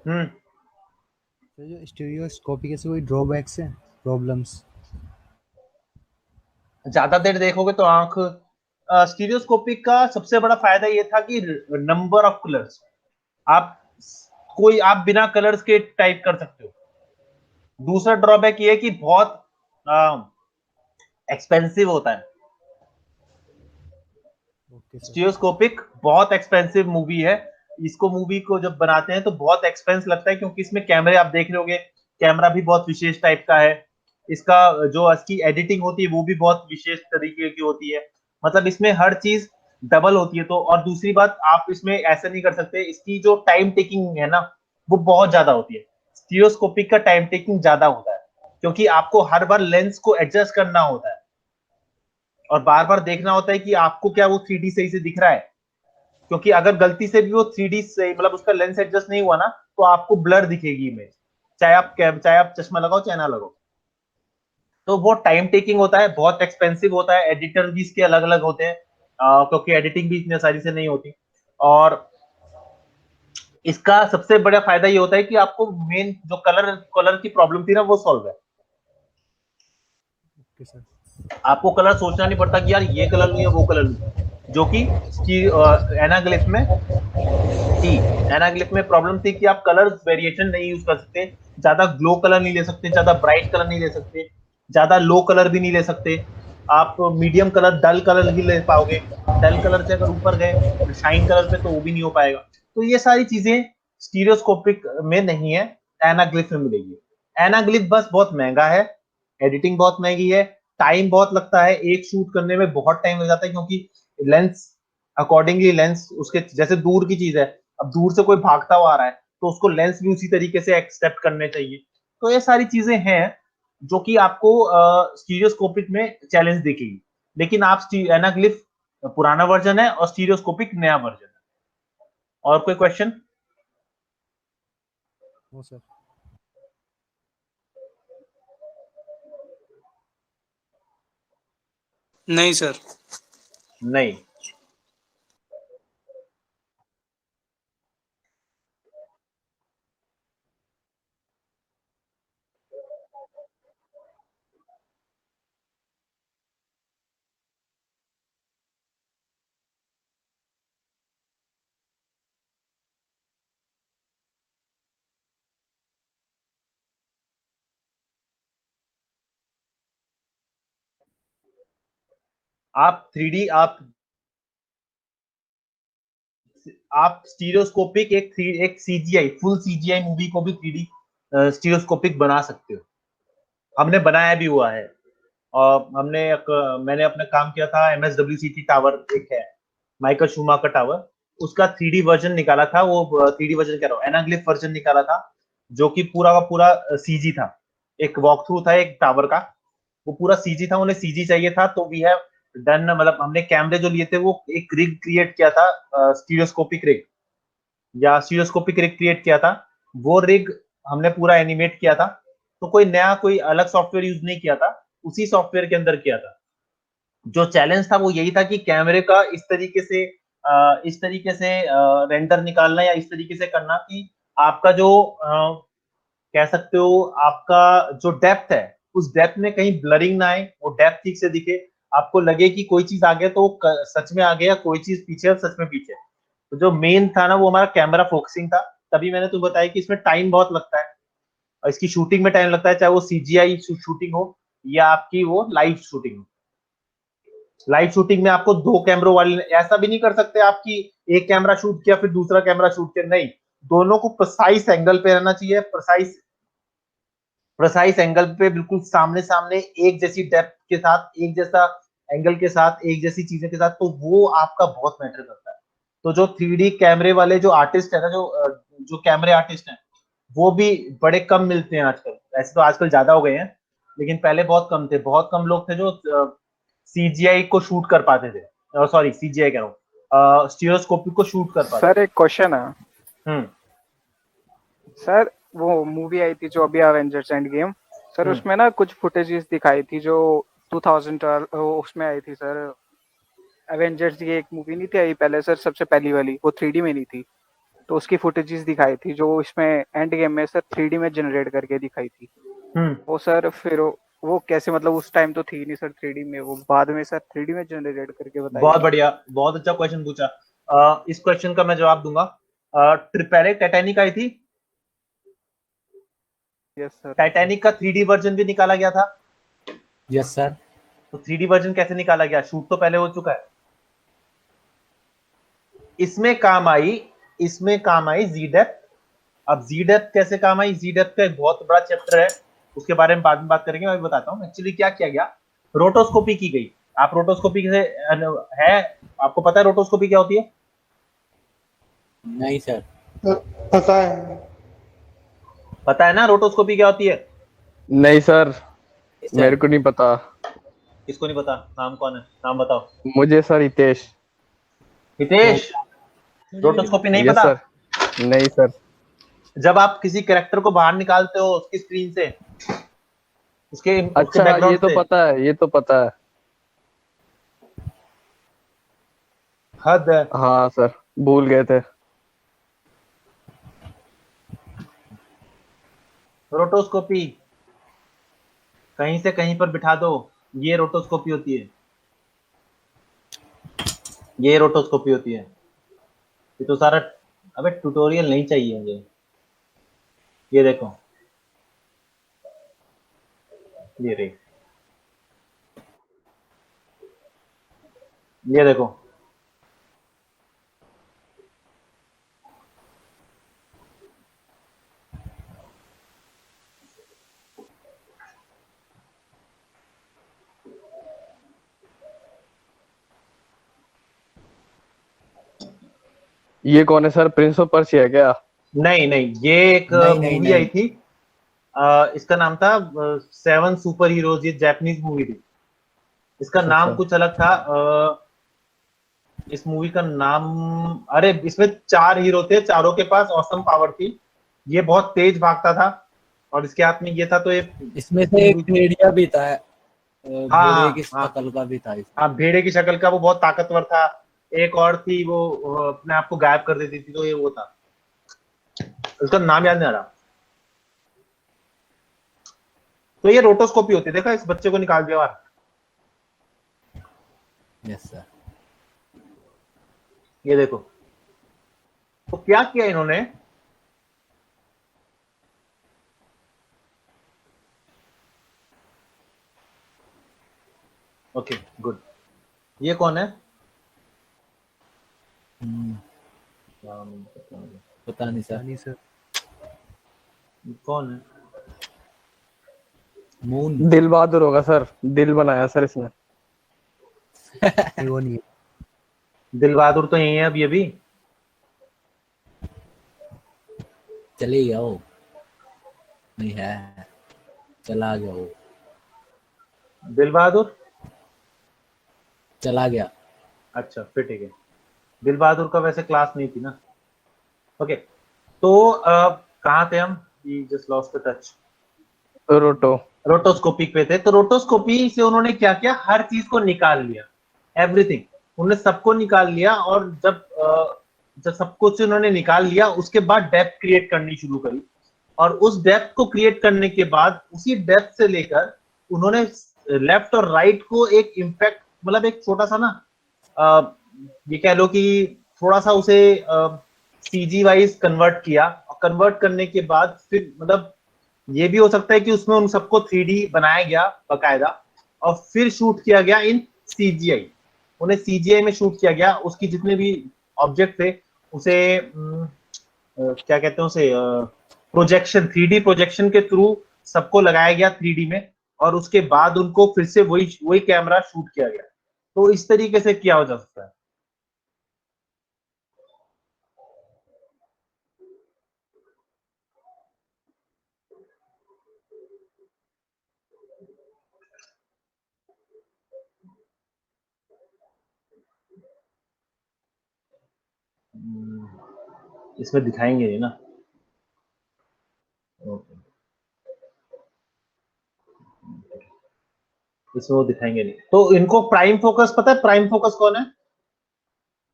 हम्म सर जो स्टीरियोस्कोपी के से कोई ड्रॉबैक्स हैं, प्रॉब्लम्स? ज्यादा देर देखोगे तो आंख, स्टीरियोस्कोपिक का सबसे बड़ा फायदा ये था कि नंबर ऑफ कलर्स, आप आप बिना कलर्स के टाइप कर सकते हो। दूसरा ड्रॉबैक ये है कि बहुत एक्सपेंसिव होता है। Okay sir. स्टीरियोस्कोपिक बहुत एक्सपेंसिव मूवी है। इसको मूवी को जब बनाते हैं तो बहुत एक्सपेंस लगता है, क्योंकि इसमें कैमरे आप देख रहे होगे, कैमरा भी बहुत विशेष टाइप का है। इसका जो इसकी एडिटिंग होती है वो भी बहुत विशेष तरीके की होती है। मतलब इसमें हर चीज डबल होती है। तो और दूसरी बात, आप इसमें ऐसा नहीं कर सकते, इसकी जो टाइम टेकिंग है ना वो बहुत ज्यादा होती है। स्टीरियोस्कोपिक का टाइम टेकिंग ज्यादा होता है, क्योंकि आपको हर बार लेंस को एडजस्ट करना होता है और बार बार देखना होता है कि आपको क्या वो 3D सही से दिख रहा है। क्योंकि अगर गलती से भी वो 3D से मतलब उसका लेंस एडजस्ट नहीं हुआ ना, तो आपको ब्लर दिखेगी इमेज, चाहे आप चश्मा लगाओ चाहे ना लगाओ। तो वो टाइम टेकिंग होता है, बहुत एक्सपेंसिव होता है, एडिटर भी इसके अलग अलग होते हैं, क्योंकि एडिटिंग भी इतनी आसानी से नहीं होती। और इसका सबसे बड़ा फायदा ये होता है कि आपको मेन जो कलर कलर की प्रॉब्लम थी ना वो सॉल्व है। Okay sir. आपको कलर सोचना नहीं पड़ता कि यार ये कलर नहीं है वो कलर नहीं, जो कि एनाग्लिफ में थी। एनाग्लिफ में प्रॉब्लम थी कि आप कलर वेरिएशन नहीं यूज कर सकते, ज्यादा ग्लो कलर नहीं ले सकते, ज्यादा ब्राइट कलर नहीं ले सकते, ज्यादा लो कलर भी नहीं ले सकते। आप मीडियम कलर, डल कलर ही ले पाओगे। डल कलर से अगर ऊपर गए शाइन कलर पे तो वो भी नहीं हो पाएगा। तो ये सारी चीजें स्टीरियोस्कोपिक में नहीं है, एनाग्लिफ में मिलेगी। एनाग्लिफ बस बहुत महंगा है, एडिटिंग बहुत महंगी है, टाइम बहुत लगता है, एक शूट करने में बहुत टाइम लग जाता है, क्योंकि लेंस अकॉर्डिंगली लेंस उसके जैसे दूर की चीज है, अब दूर से कोई भागता हुआ आ रहा है तो उसको लेंस भी उसी तरीके से एक्सेप्ट करने चाहिए। तो ये सारी चीजें हैं जो कि आपको स्टीरियोस्कोपिक में चैलेंज दिखेगी। लेकिन आप एनाग्लिफ पुराना वर्जन है और स्टीरियोस्कोपिक नया वर्जन है। और कोई क्वेश्चन? No sir. नहीं सर। नहीं। आप 3D आप स्टीरियोस्कोपिक एक सीजीआई फुल सीजीआई मूवी को भी 3D स्टीरियोस्कोपिक बना सकते हो। हमने बनाया भी हुआ है। और मैंने अपने काम किया था MSWCT टावर एक है माइकल शूमाकर टावर, उसका 3D वर्जन निकाला था। वो 3D वर्जन कह रहा हूँ, एनाग्लिफ वर्जन निकाला था जो कि पूरा का पूरा सीजी था। एक वॉक थ्रू था एक टावर का, वो पूरा सीजी था। उन्हें सीजी चाहिए था तो वी हैव डन, मतलब हमने कैमरे जो लिए थे वो एक रिग क्रिएट किया था, स्टीरियोस्कोपिक रिग या स्टीरियोस्कोपिक रिग क्रिएट किया था। वो रिग हमने पूरा एनिमेट किया था। तो कोई अलग सॉफ्टवेयर यूज नहीं किया था, उसी सॉफ्टवेयर के अंदर किया था। जो चैलेंज था वो यही था कि कैमरे का इस तरीके से रेंडर निकालना या इस तरीके से करना कि आपका जो कह सकते हो आपका जो डेप्थ है उस डेप्थ में कहीं ब्लरिंग ना आए, वो डेप्थ ठीक से दिखे, आपको लगे कि कोई चीज आगे तो सच में आगे, या कोई चीज पीछे है सच में पीछे। तो जो मेन था ना वो हमारा कैमरा फोकसिंग था। तभी मैंने तुम्हें बताया कि इसमें टाइम बहुत लगता है और इसकी शूटिंग में टाइम लगता है, चाहे वो सीजीआई शूटिंग हो या आपकी वो लाइव शूटिंग हो। लाइव शूटिंग में आपको दो कैमरों वाले ऐसा भी नहीं कर सकते आपकी एक कैमरा शूट किया फिर दूसरा कैमरा शूट किया, नहीं, दोनों को प्रिसाइज एंगल पे रहना चाहिए। प्रिसाइज एंगल पे बिल्कुल सामने सामने एक जैसी डेप्थ के साथ, एक जैसा एंगल के साथ, एक जैसी चीजें के साथ, तो वो आपका बहुत मैटर करता है। तो जो 3D कैमरे वाले जो आर्टिस्ट है ना, जो कैमरे आर्टिस्ट हैं, वो भी बड़े कम मिलते हैं आजकल। ऐसे तो आजकल ज्यादा हो गए हैं, लेकिन पहले बहुत कम थे। बहुत कम लोग थे जो सीजीआई को शूट कर पाते थे। सॉरी, सीजीआई कह रहा हूँ, स्टीरियोस्कोपिक को शूट कर पाते। सर एक क्वेश्चन है। हम्म सर वो मूवी आई थी जो अभी एवेंजर्स एंड गेम, सर उसमें ना कुछ फुटेजेस दिखाई थी जो 2012 उसमें आई थी सर। एवेंजर्स की एक मूवी नहीं थी आई पहले सर, सबसे पहली वाली, वो 3D में नहीं थी। तो उसकी फुटेजेस दिखाई थी जो इसमें एंड गेम में सर 3D में जनरेट करके दिखाई थी। वो सर फिर वो कैसे, मतलब उस टाइम तो थी नहीं सर 3D में, वो बाद में सर 3D में जनरेट करके बताई बहुत गई। बढ़िया, बहुत अच्छा क्वेश्चन पूछा। इस क्वेश्चन का मैं जवाब दूंगा। पहले टाइटैनिक आई थी, यस सर। टाइटैनिक का 3D वर्जन भी निकाला गया था। Yes sir. तो 3D वर्जन कैसे निकाला गया? शूट तो पहले हो चुका है। इसमें काम आई जी डेप्थ। अब जी डेप्थ कैसे काम आई? जी डेप्थ का एक बहुत बड़ा चैप्टर है, उसके बारे में बाद में बात करेंगे। मैं बताता हूँ एक्चुअली क्या किया गया। रोटोस्कोपी की गई। आप रोटोस्कोपी से है, आपको पता है रोटोस्कोपी क्या होती है? नहीं सर। पता है। पता है ना रोटोस्कोपी क्या होती है? नहीं सर, सर। मेरे को नहीं पता। किसको नहीं पता? नाम कौन है? नाम बताओ। मुझे सर हितेश। हितेश, रोटोस्कोपी नहीं यस पता? सर। नहीं सर। जब आप किसी कैरेक्टर को बाहर निकालते हो उसकी स्क्रीन से, उसके अच्छा, ये बैकग्राउंड तो से, पता है, ये तो पता है। हद है। हाँ सर, भूल गए थे। रोटोस्कोपी कहीं से कहीं पर बिठा दो, ये रोटोस्कोपी होती है। ये रोटोस्कोपी होती है। ये तो सारा, अबे ट्यूटोरियल नहीं चाहिए मुझे। ये देखो, ये रे, ये देखो। ये कौन है सर, प्रिंस ऑफ पर्सिया है क्या? नहीं नहीं, ये एक नहीं मूवी नहीं। आई थी। इसका नाम था 7 सुपर हीरोज। ये जापानीज मूवी थी। इसका नाम अच्छा। कुछ अलग था। इस मूवी का नाम, अरे इसमें 4 हीरो थे, चारों के पास ऑसम पावर थी। ये बहुत तेज भागता था और इसके हाथ में ये था, तो ये इसमें से एक भेड़िया भी था, हाँ भेड़िए की हाँ शक्ल का भी था इसमें। हाँ, भेड़े की शक्ल का, वो बहुत ताकतवर था। एक और थी वो अपने आप को गायब कर देती थी, तो ये वो था, उसका नाम याद नहीं आ रहा। तो ये रोटोस्कोपी होती है, देखा इस बच्चे को निकाल दिया बाहर। Yes sir. ये देखो, तो क्या किया इन्होंने, ओके गुड। ये कौन है? पता नहीं सर। नहीं सर, कौन है? मून। दिल बहादुर होगा सर, दिल बनाया सर इसने। नहीं वो नहीं है। दिल बहादुर तो यही है अभी अभी। चले गया वो, नहीं है, चला गया वो, दिल बहादुर, चला गया। अच्छा फिर ठीक है। दिल बहादुर का वैसे क्लास नहीं थी ना। ओके, तो कहाँ थे हम? Just lost the touch. रोटो। रोटोस्कोपी पे थे। तो रोटोस्कोपी से उन्होंने क्या किया, हर चीज को निकाल लिया, एवरीथिंग, उन्होंने सबको निकाल लिया। और जब सब कुछ उन्होंने निकाल लिया, उसके बाद डेप्थ क्रिएट करनी शुरू करी। और उस डेप्थ को क्रिएट करने के बाद, उसी डेप्थ से लेकर उन्होंने लेफ्ट और राइट को एक इम्पैक्ट, मतलब एक छोटा सा ना, ये कह लो कि थोड़ा सा उसे सीजी वाइज कन्वर्ट किया। और कन्वर्ट करने के बाद फिर, मतलब ये भी हो सकता है कि उसमें उन सबको 3D बनाया गया बकायदा, और फिर शूट किया गया इन सीजीआई। उन्हें सीजीआई में शूट किया गया, उसकी जितने भी ऑब्जेक्ट थे उसे क्या कहते हैं उसे, प्रोजेक्शन, 3D प्रोजेक्शन के थ्रू सबको लगाया गया 3D में। और उसके बाद उनको फिर से वही वही कैमरा शूट किया गया। तो इस तरीके से किया जा सकता है। इसमें दिखाएंगे नहीं ना। ओके, इसमें वो दिखाएंगे नहीं। तो इनको प्राइम फोकस पता है? प्राइम फोकस कौन है?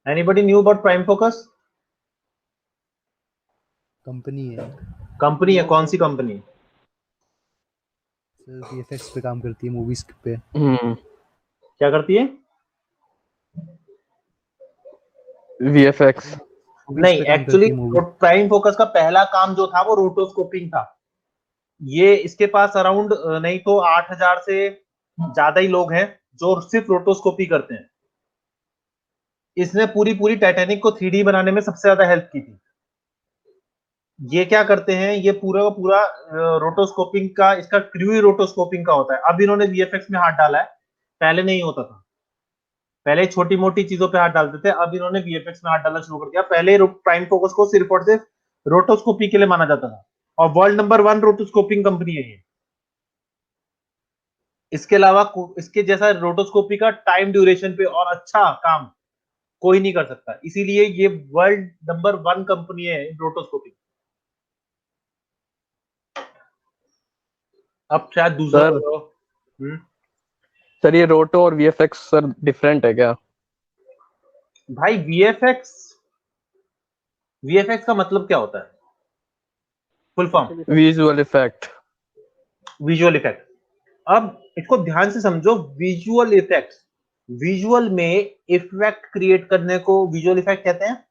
Anybody knew about prime focus? Company है कंपनी है, कौन सी कंपनी? सर, वीएफएक्स पे काम करती है, मूवीज पे। क्या करती है? वीएफएक्स। मूवीज नहीं, पे काम एक्चुअली करती है मूवी। प्राइम फोकस का पहला काम जो था वो रोटोस्कोपिंग था। ये इसके पास अराउंड नहीं तो 8,000 से ज्यादा ही लोग हैं जो सिर्फ रोटोस्कोपी करते हैं। इसने पूरी पूरी टाइटैनिक को 3D बनाने में सबसे ज्यादा हेल्प की थी। ये क्या करते हैं, ये पूरा का पूरा रोटोस्कोपिंग का, इसका क्रू ही रोटोस्कोपिंग का होता है। अब इन्होंने वीएफएक्स में हाथ डाला है, पहले नहीं होता था। पहले छोटी मोटी चीजों पे हाथ डालते थे, अब इन्होंने वीएफएक्स में हाथ डालना शुरू कर दिया। पहले प्राइम फोकस को सिर्फ और सिर्फ रोटोस्कोपी के लिए माना जाता था, और वर्ल्ड नंबर 1 रोटोस्कोपिंग कंपनी है ये। इसके अलावा इसके जैसा रोटोस्कोपी का टाइम ड्यूरेशन पे और अच्छा काम कोई नहीं कर सकता, इसीलिए ये वर्ल्ड नंबर 1 कंपनी है रोटोस्कोपी। अब शायद दूसरा सर ये रोटो और वीएफएक्स सर डिफरेंट है क्या? भाई वीएफएक्स का मतलब क्या होता है? Full form? Visual effect. Visual effect. अब इसको ध्यान से समझो, विजुअल इफेक्ट्स, विजुअल में इफेक्ट क्रिएट करने को विजुअल इफेक्ट कहते हैं।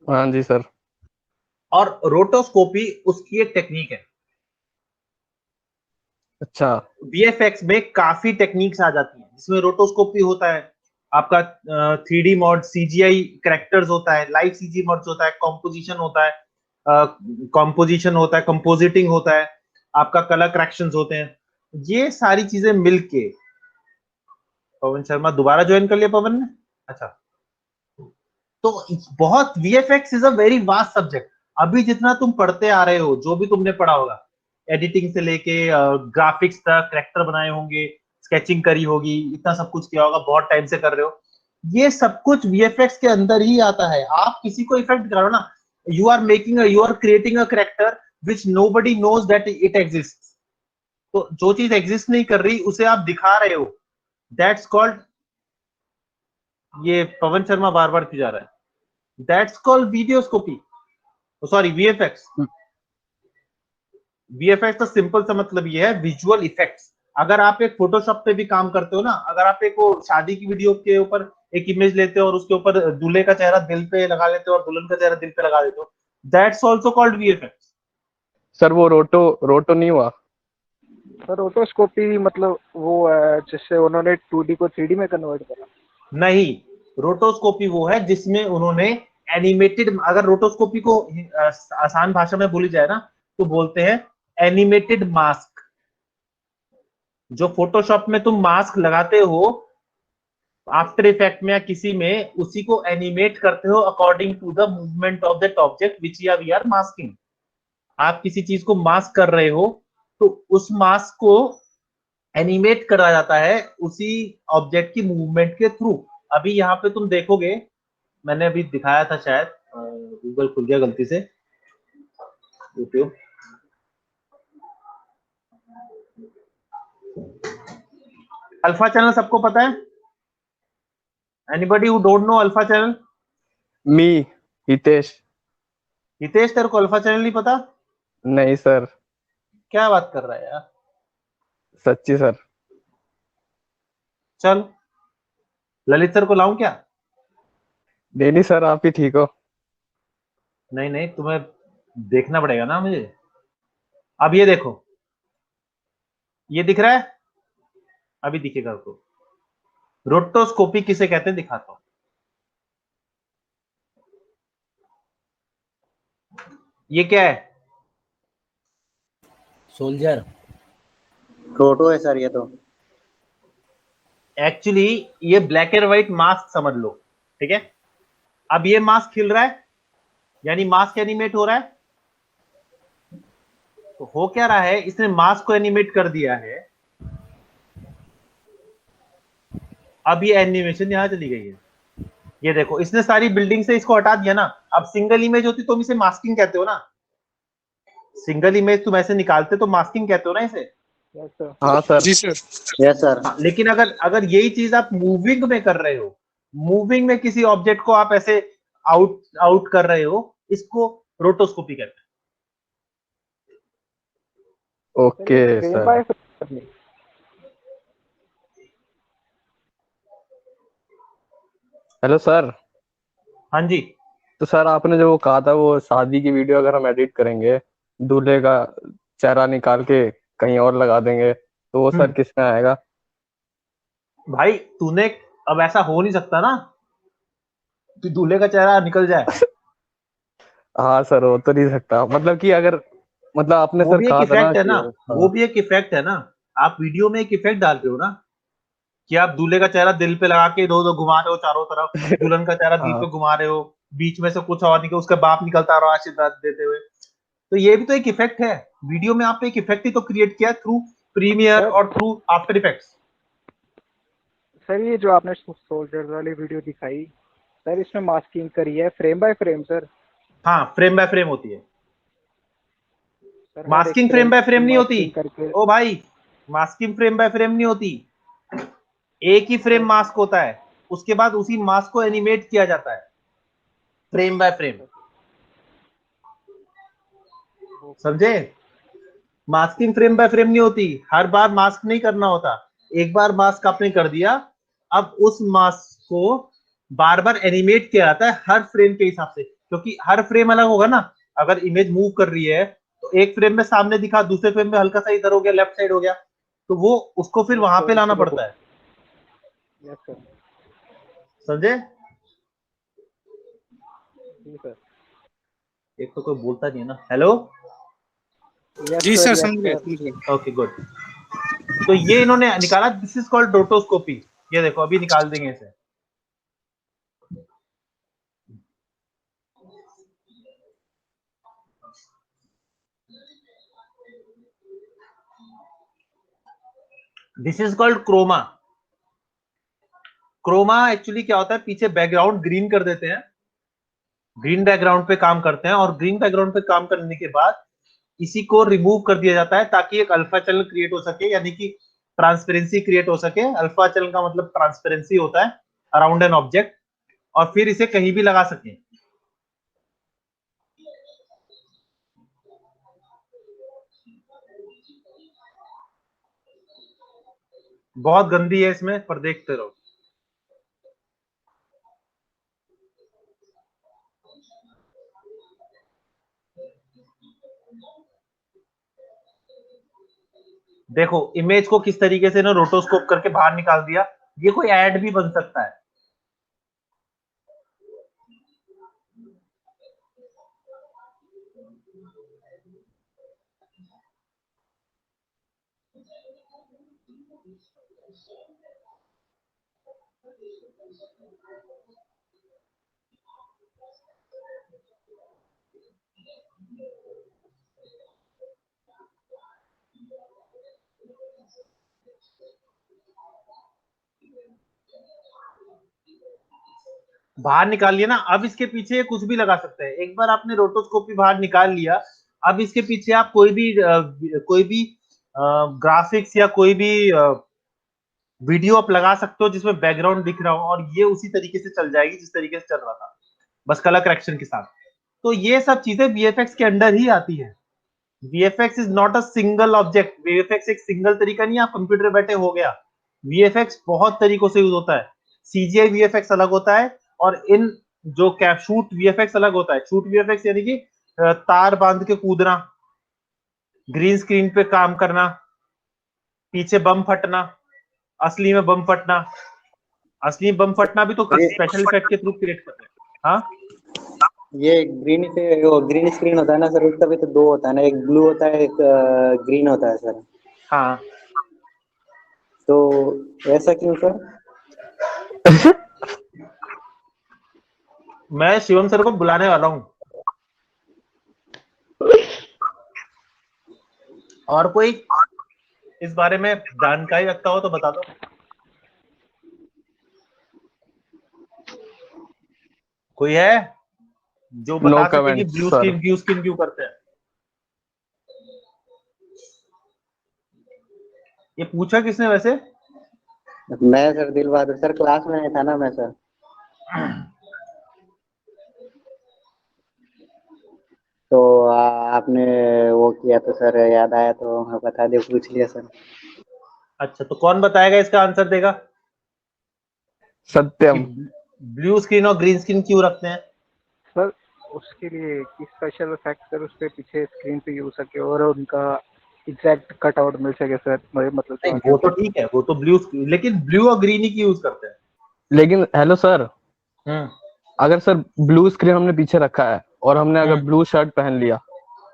हाँ जी सर। और रोटोस्कोपी उसकी एक टेक्निक है। अच्छा। वीएफएक्स में काफी टेक्निक्स आ जाती हैं, जिसमें रोटोस्कोपी होता है, आपका 3D मॉड, सीजीआई कैरेक्टर्स होता है, लाइव सीजी मॉड्स होता है, कॉम्पोजिशन होता है, कंपोजिटिंग होता है, आपका कलर करेक्शंस होते हैं। ये सारी चीजें मिलके, पवन शर्मा दोबारा ज्वाइन कर लिया पवन ने। अच्छा, तो बहुत, VFX is a very vast subject. अभी जितना तुम पढ़ते आ रहे हो, जो भी तुमने पढ़ा होगा, एडिटिंग से लेके ग्राफिक्स तक, कैरेक्टर बनाए होंगे, स्केचिंग करी होगी, इतना सब कुछ किया होगा, बहुत टाइम से कर रहे हो, ये सब कुछ वीएफएक्स के अंदर ही आता है। आप किसी को इफेक्ट करो ना, You are creating a character which nobody knows that it exists. तो जो चीज एग्जिस्ट नहीं कर रही उसे आप दिखा रहे हो, दैट्स कॉल्ड, ये पवन शर्मा बार बार क्यों जा रहा है, that's called videoscopy, sorry VFX. VFX का सिंपल सा मतलब ये है विजुअल इफेक्ट्स। अगर आप एक फोटोशॉप पे भी काम करते हो ना, अगर आप एक वो शादी की वीडियो के ऊपर एक इमेज लेते हो और उसके ऊपर दूल्हे का चेहरा दिल पे लगा लेते हो और दुल्हन का चेहरा दिल पे लगा देते हो, that's also called VFX. Sir वो रोटो नहीं हुआ? सर रोटोस्कोपी मतलब वो है जिससे उन्होंने 2D को 3D में कन्वर्ट करा। नहीं, रोटोस्कोपी वो है जिसमें उन्होंने एनिमेटेड, अगर रोटोस्कोपी को आसान भाषा में बोली जाए ना तो बोलते हैं एनिमेटेड मास्क। जो फोटोशॉप में तुम मास्क लगाते हो आफ्टर इफेक्ट में या किसी में, उसी को एनिमेट करते हो according to the movement of that object which we are masking. आप किसी चीज को मास्क कर रहे हो तो उस मास्क को एनिमेट करा जाता है उसी ऑब्जेक्ट की मूवमेंट के थ्रू। अभी यहाँ पे तुम देखोगे, मैंने अभी दिखाया था शायद, गूगल खुल गया गलती से, यूट्यूब, अल्फा चैनल सबको पता है? Anybody who don't know alpha channel? Me, Hitesh. Hitesh, तेरे को अल्फा चैनल नहीं पता? नहीं सर। क्या बात कर रहा है यार? सच्ची सर। चल ललित सर को लाऊं क्या? नहीं सर, आप ही ठीक हो। नहीं नहीं, तुम्हें देखना पड़ेगा ना मुझे। अब ये देखो, ये दिख रहा है? अभी दिखेगा आपको। रोटोस्कोपी किसे कहते हैं दिखाता हूं। ये क्या है? सोल्जर। रोटो है सर ये तो। एक्चुअली ये ब्लैक एंड व्हाइट मास्क समझ लो, ठीक है? अब ये मास्क खिल रहा है, यानी मास्क एनिमेट हो रहा है। तो हो क्या रहा है, इसने मास्क को एनिमेट कर दिया है। अब ये एनिमेशन यहां चली गई है। ये देखो, इसने सारी बिल्डिंग से इसको हटा दिया ना। अब सिंगल इमेज होती तुम इसे मास्किंग कहते हो ना, सिंगल इमेज तुम ऐसे निकालते तो मास्किंग कहते हो ना इसे। Yes sir. हाँ सर। जी सर। Yes sir. लेकिन अगर अगर यही चीज आप मूविंग में कर रहे हो, मूविंग में किसी ऑब्जेक्ट को आप ऐसे आउट आउट कर रहे हो, इसको रोटोस्कोपी कहते हैं। Okay frame sir. By frame. Hello sir. हाँ जी। तो सर आपने जो कहा था वो शादी की वीडियो अगर हम एडिट करेंगे, दूल्हे का चेहरा निकाल के कहीं और लगा देंगे, तो वो सर किस में आएगा? भाई तूने, अब ऐसा हो नहीं सकता ना कि दूल्हे का चेहरा निकल जाए। हाँ सर, हो तो नहीं सकता, मतलब कि अगर, मतलब आपने वो सर भी एक कहा था ना इफेक्ट है कि ना, हाँ। वो भी एक इफेक्ट है ना। आप वीडियो में एक इफेक्ट डालते हो ना कि आप दूल्हे का चेहरा दिल पे लगा के दो दो घुमा रहे हो चारों तरफ, दुल्हन का चेहरा दिल पे हाँ घुमा रहे हो, बीच में से कुछ और निकल, उसका बाप निकलता रहा आशीर्वाद देते हुए। तो ये भी तो एक इफेक्ट है। वीडियो में आपने एक इफेक्ट ही तो क्रिएट किया थ्रू प्रीमियर और थ्रू आफ्टर इफेक्ट्स। सर ये जो आपने सोल्जर वाली वीडियो दिखाई सर, इसमें मास्किंग करी है फ्रेम बाय फ्रेम सर? हाँ, फ्रेम बाय फ्रेम होती है। सर हर एक मास्किंग फ्रेम बाय फ्रेम की नहीं होती। मास्किंग करके। ओ भाई, मास्किंग फ्रेम बाय फ्रेम नहीं होती। एक ही फ्रेम मास्क होता है, उसके बाद उसी मास्क को एनिमेट किया जाता है फ्रेम बाय फ्रेम। समझे? मास्किंग फ्रेम बाय फ्रेम नहीं होती, हर बार मास्क नहीं करना होता। एक बार मास्क आपने कर दिया, अब उस मास्क को बार बार एनिमेट किया जाता है हर फ्रेम के हिसाब से, क्योंकि हर फ्रेम अलग होगा ना। अगर इमेज मूव कर रही है तो एक फ्रेम में सामने दिखा, दूसरे फ्रेम में हल्का सा इधर हो गया, लेफ्ट साइड हो गया, तो वो उसको फिर वहां पे लाना पड़ता है। Yes sir. समझे? जी सर। एक तो कोई बोलता नहीं है ना। हेलो। जी सर, समझ गया। Okay good. तो ये इन्होंने निकाला, दिस इज कॉल्ड रोटोस्कोपी। ये देखो अभी निकाल देंगे इसे। This is called chroma. Chroma actually क्या होता है, पीछे बैकग्राउंड ग्रीन कर देते हैं ग्रीन बैकग्राउंड पे काम करते हैं, और ग्रीन बैकग्राउंड पे काम करने के बाद इसी को रिमूव कर दिया जाता है ताकि एक अल्फा चैनल क्रिएट हो सके, यानी कि ट्रांसपेरेंसी क्रिएट हो सके। अल्फा चैनल का मतलब ट्रांसपेरेंसी होता है अराउंड एन ऑब्जेक्ट, और फिर इसे कहीं भी लगा सके। बहुत गंदी है इसमें, पर देखते रहो। देखो इमेज को किस तरीके से ना रोटोस्कोप करके बाहर निकाल दिया। ये कोई ऐड भी बन सकता है। बाहर निकाल लिया ना, अब इसके पीछे कुछ भी लगा सकते हैं। एक बार आपने रोटोस्कोपी बाहर निकाल लिया, अब इसके पीछे आप कोई भी ग्राफिक्स या कोई भी वीडियो आप लगा सकते हो जिसमें बैकग्राउंड दिख रहा हो, और ये उसी तरीके से चल जाएगी जिस तरीके से चल रहा था, बस कलर करेक्शन के साथ। तो ये सब चीजें वीएफएक्स के अंडर ही आती है। VFX is not a single object. VFX एक सिंगल तरीका नहीं, आप कंप्यूटर बैठे हो गया। वीएफएक्स बहुत तरीकों से यूज होता है। सीजीआई वीएफएक्स अलग होता है, और इन जो कैप शूट वीएफएक्स अलग होता है। शूट वीएफएक्स यानी कि तार बांध के कूदना, ग्रीन स्क्रीन पे काम करना, पीछे बम फटना, असली में बम फटना। असली बम फटना भी तो स्पेशल इफेक्ट के थ्रू क्रिएट करते हैं। हाँ, ये ग्रीन से वो ग्रीन स्क्रीन होता है ना सर, उसका भी तो दो होता है ना, एक ब्लू होता है एक ग्रीन होता है सर। हाँ। तो ऐसा क्यों सर? मैं शिवम सर को बुलाने वाला हूँ। और कोई इस बारे में जानकारी रखता हो तो बता दो। कोई है जो नो बता सके कि कमेंट सर। ब्लू स्क्रीन क्यों करते हैं? ये पूछा किसने वैसे? मैं सर दिल बहादुर सर, क्लास में नहीं था ना मैं सर। तो आपने वो किया तो सर याद आया तो मैं बता दे, पूछ लिया सर। अच्छा, तो कौन बताएगा इसका आंसर देगा कि सत्यम। ब्लू स्क्रीन और ग्रीन स्क्रीन क्यों रखते हैं? सर उसके लिए कि स्पेशल इफेक्ट सर उस पे पीछे स्क्रीन पे यूज सके और उनका एग्जैक्ट कटआउट मिल सके सर, मतलब जो नहीं, आगे वो तो होगा। ठीक है, वो तो ब्लू, लेकिन ब्लू और ग्रीन ही क्यों यूज करते हैं? लेकिन हेलो सर, हम्म। अगर सर ब्लू स्क्रीन हमने पीछे रखा है और हमने अगर हम्म। ब्लू शर्ट पहन लिया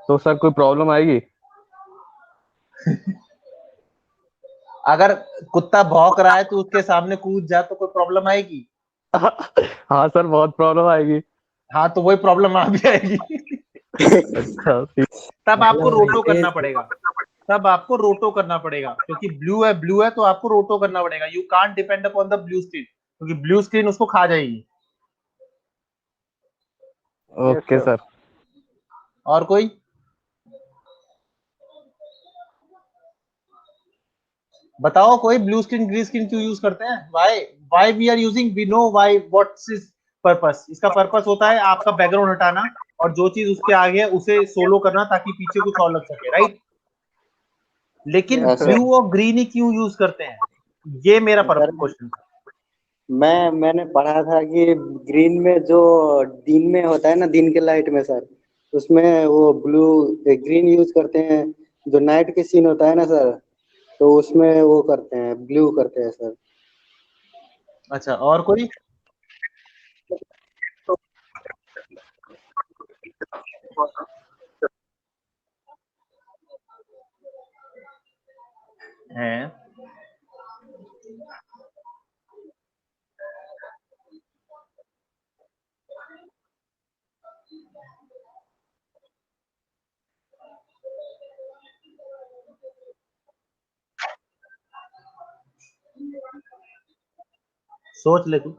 तो सर कोई प्रॉब्लम आएगी? अगर कुत्ता भौंक रहा है तो उसके सामने कूद जा तो कोई प्रॉब्लम आएगी? हाँ सर, बहुत प्रॉब्लम आएगी। हाँ, तो वही प्रॉब्लम आ भी आएगी। अच्छा ठीक। तब आपको मतलब रोटो ये करना पड़ेगा। तब आपको रोटो करना पड़ेगा, क्योंकि ब्लू है तो आपको रोटो करना पड़ेगा। You can't depend upon the blue screen, क्योंकि ब्लू स्क्रीन उसको खा जाएगी। Yes okay sir. सर। और कोई? बताओ कोई ब्लू स्क्रीन ग्रीन स्क्रीन क्यों यूज करते हैं? Why we are using, we know why, what's is purpose. इसका पर्पस होता है आपका बैकग्राउंड हटाना, और जो चीज उसके आगे है उसे सोलो करना ताकि पीछे कुछ और लग सके, राइट? लेकिन यस हाँ सर। सर। ब्लू और ग्रीन ही क्यों यूज करते हैं? ये मेरा सर क्वेश्चन था। मैंने पढ़ा था कि ग्रीन में जो दिन में होता है ना, दिन के लाइट में सर, उसमें वो ब्लू ग्रीन यूज करते हैं। जो नाइट के सीन होता है ना सर, तो उसमें वो करते हैं, ब्लू करते हैं सर। अच्छा, और कोई है? सोच ले तू।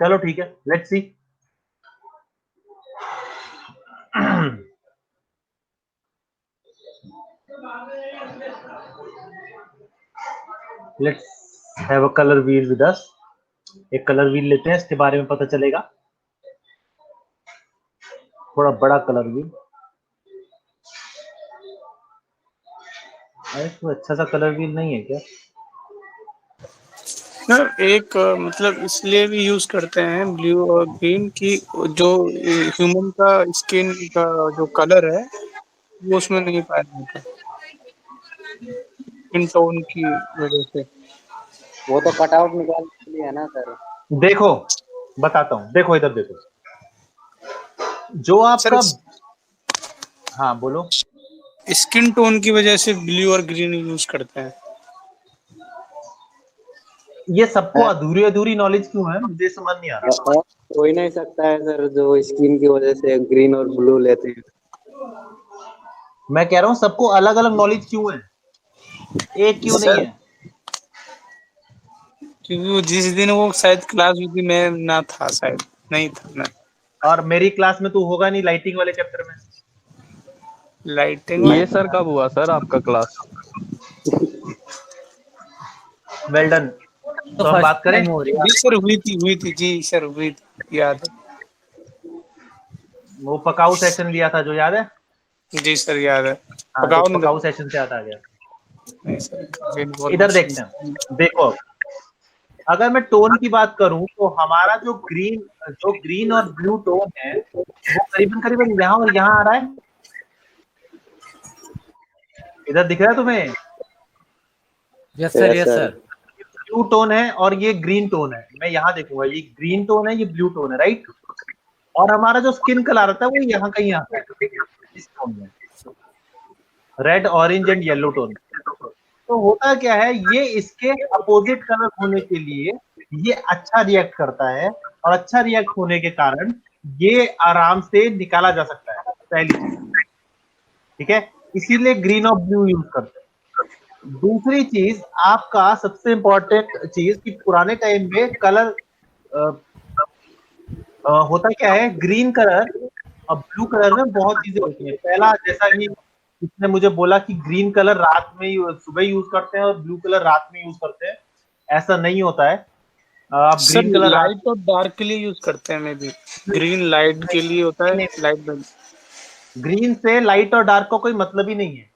चलो ठीक है, let's see. Let's have a colour wheel with us. एक कलर व्हील लेते हैं, इसके बारे में पता चलेगा। थोड़ा बड़ा कलर व्हील। अरे कोई अच्छा सा कलर व्हील नहीं है क्या? सर एक मतलब इसलिए भी यूज करते हैं ब्लू और ग्रीन की जो ह्यूमन का स्किन का जो कलर है वो उसमें नहीं पाया जाता, स्किन टोन की वजह से। वो तो कटआउट निकालने के लिए है ना सर। देखो बताता हूँ, देखो इधर देखो, जो सर आपका, हाँ बोलो। स्किन टोन की वजह से ब्लू और ग्रीन यूज करते हैं। ये सबको अधूरी अधूरी नॉलेज क्यों है, मुझे समझ नहीं आ रहा। और हो ही नहीं सकता है सर जो स्किन की वजह से ग्रीन और ब्लू लेते हैं। मैं कह रहा हूँ सबको अलग अलग नॉलेज क्यों है, एक क्यों नहीं सर है? क्योंकि वो जिस दिन वो शायद क्लास हुई थी मैं ना था, शायद नहीं था मैं। और मेरी क्लास में तू होगा नहीं लाइटिंग वाले चैप्टर में। लाइटिंग ये सर कब हुआ सर आपका क्लास? Well done. तो तो हम फर्स्ट बात करें। टाइम हो रही है। जी सर हुई थी जी सर हुई थी, याद वो पकाऊ सेशन लिया था जो, याद है? है जी सर याद है। हाँ, तो पकाओ नहीं पकाऊ सेशन से याद आ गया। नहीं सर इधर देखते हैं, देखो अगर मैं टोन की बात करूं तो हमारा जो ग्रीन और ब्लू टोन है वो करीबन करीबन यहाँ और यहाँ आ रहा है। इधर दिख रहा है तुम्हें? Yes sir, yes sir. Blue tone है और ये ग्रीन टोन है। मैं यहाँ देखूंगा, ये ग्रीन टोन है, ये ब्लू टोन है, राइट? और हमारा जो स्किन कलर आता है वो यहाँ कहीं आता है, इस टोन में, red orange and yellow tone. तो होता क्या है, ये इसके अपोजिट कलर होने के लिए ये अच्छा रिएक्ट करता है, और अच्छा रिएक्ट होने के कारण ये आराम से निकाला जा सकता है, पहली चीज। ठीक है, इसीलिए ग्रीन और ब्लू यूज करते हैं। दूसरी चीज, आपका सबसे इंपॉर्टेंट चीज कि पुराने टाइम में कलर होता क्या है, ग्रीन कलर और ब्लू कलर में बहुत चीजें होती हैं। पहला, जैसा कि इसने मुझे बोला कि ग्रीन कलर रात में सुबह यूज करते हैं और ब्लू कलर रात में यूज करते हैं, ऐसा नहीं होता है। आप सर ग्रीन कलर लाइट और डार्क के लिए यूज करते हैं, मे बी ग्रीन लाइट के लिए होता है, लाइट में। ग्रीन से लाइट और डार्क का कोई मतलब ही नहीं है।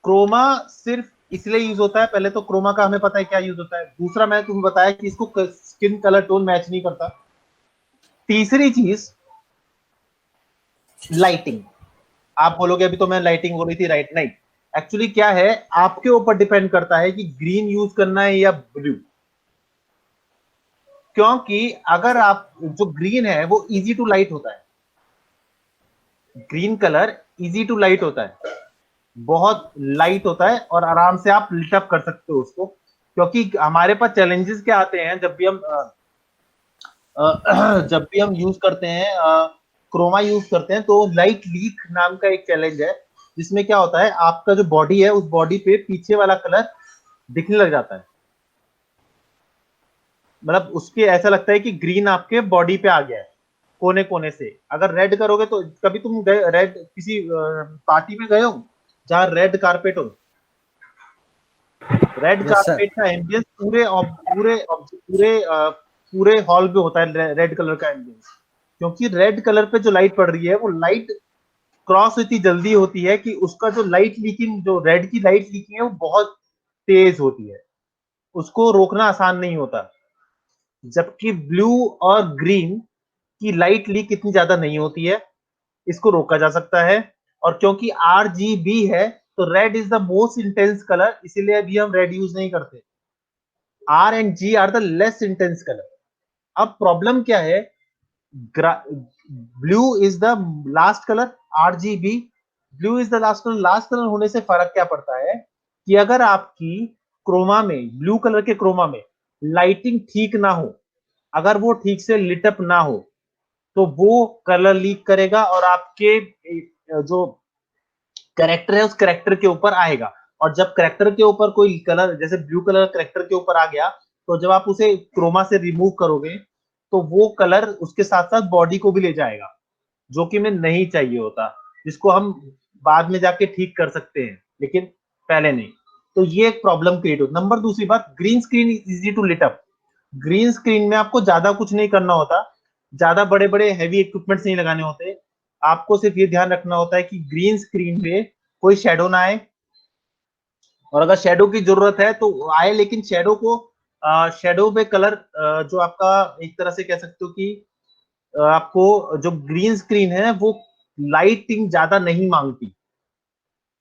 क्रोमा सिर्फ इसलिए यूज होता है, पहले तो क्रोमा का हमें पता है क्या यूज होता है। दूसरा, मैंने तुम्हें बताया कि इसको स्किन कलर टोन मैच नहीं करता। तीसरी चीज, लाइटिंग। आप बोलोगे अभी तो मैं लाइटिंग बोली थी, राइट? नहीं, एक्चुअली क्या है, आपके ऊपर डिपेंड करता है कि ग्रीन यूज करना है या ब्लू। क्योंकि अगर आप, जो ग्रीन है वो इजी टू लाइट होता है, green colour easy to light होता है, बहुत लाइट होता है और आराम से आप लिट अप कर सकते हो उसको। क्योंकि हमारे पास चैलेंजेस क्या आते हैं जब भी हम यूज करते हैं, क्रोमा यूज करते हैं, तो लाइट लीक नाम का एक चैलेंज है, जिसमें क्या होता है, आपका जो बॉडी है उस बॉडी पे पीछे वाला कलर दिखने लग जाता है। मतलब उसके ऐसा लगता है कि ग्रीन आपके बॉडी पे आ गया है कोने कोने से। अगर रेड करोगे तो, कभी तुम रेड किसी पार्टी में गए हो जहां रेड कारपेट हो? Red Yes, sir. कारपेट का एम्बियंस पूरे पूरे पूरे पूरे हॉल पे होता है, रेड कलर का एम्बियंस। क्योंकि रेड कलर पे जो लाइट पड़ रही है वो लाइट क्रॉस इतनी जल्दी होती है कि उसका जो लाइट लीकिंग, जो रेड की लाइट लीकिंग है वो बहुत तेज होती है, उसको रोकना आसान नहीं होता। जबकि ब्लू और ग्रीन की लाइट लीक इतनी ज्यादा नहीं होती है, इसको रोका जा सकता है। और क्योंकि RGB है तो red is the most intense colour, इसीलिए अभी हम रेड यूज नहीं करते। R and G are the less intense colour. अब प्रॉब्लम क्या है, blue is the last colour, RGB, blue is the last colour. Last colour होने से फर्क क्या पड़ता है कि अगर आपकी क्रोमा में, ब्लू कलर के क्रोमा में लाइटिंग ठीक ना हो, अगर वो ठीक से लिटअप ना हो, तो वो कलर लीक करेगा और आपके जो करेक्टर है उस करेक्टर के ऊपर आएगा। और जब करेक्टर के ऊपर कोई कलर, जैसे ब्लू कलर करेक्टर के ऊपर आ गया, तो जब आप उसे क्रोमा से रिमूव करोगे तो वो कलर उसके साथ साथ बॉडी को भी ले जाएगा, जो कि हमें नहीं चाहिए होता, जिसको हम बाद में जाके ठीक कर सकते हैं लेकिन पहले नहीं। तो ये एक प्रॉब्लम क्रिएट होती। नंबर दूसरी बात, green screen is easy to lit up. Green screen में आपको ज्यादा कुछ नहीं करना होता, ज्यादा बड़े बड़े हैवी इक्विपमेंट्स नहीं लगाने होते। आपको सिर्फ ये ध्यान रखना होता है कि ग्रीन स्क्रीन पे कोई शेडो ना आए, और अगर शेडो की जरूरत है तो आए, लेकिन शेडो को शेडो पे कलर जो आपका एक तरह से कह सकते हो कि आपको जो ग्रीन स्क्रीन है वो लाइटिंग ज्यादा नहीं मांगती,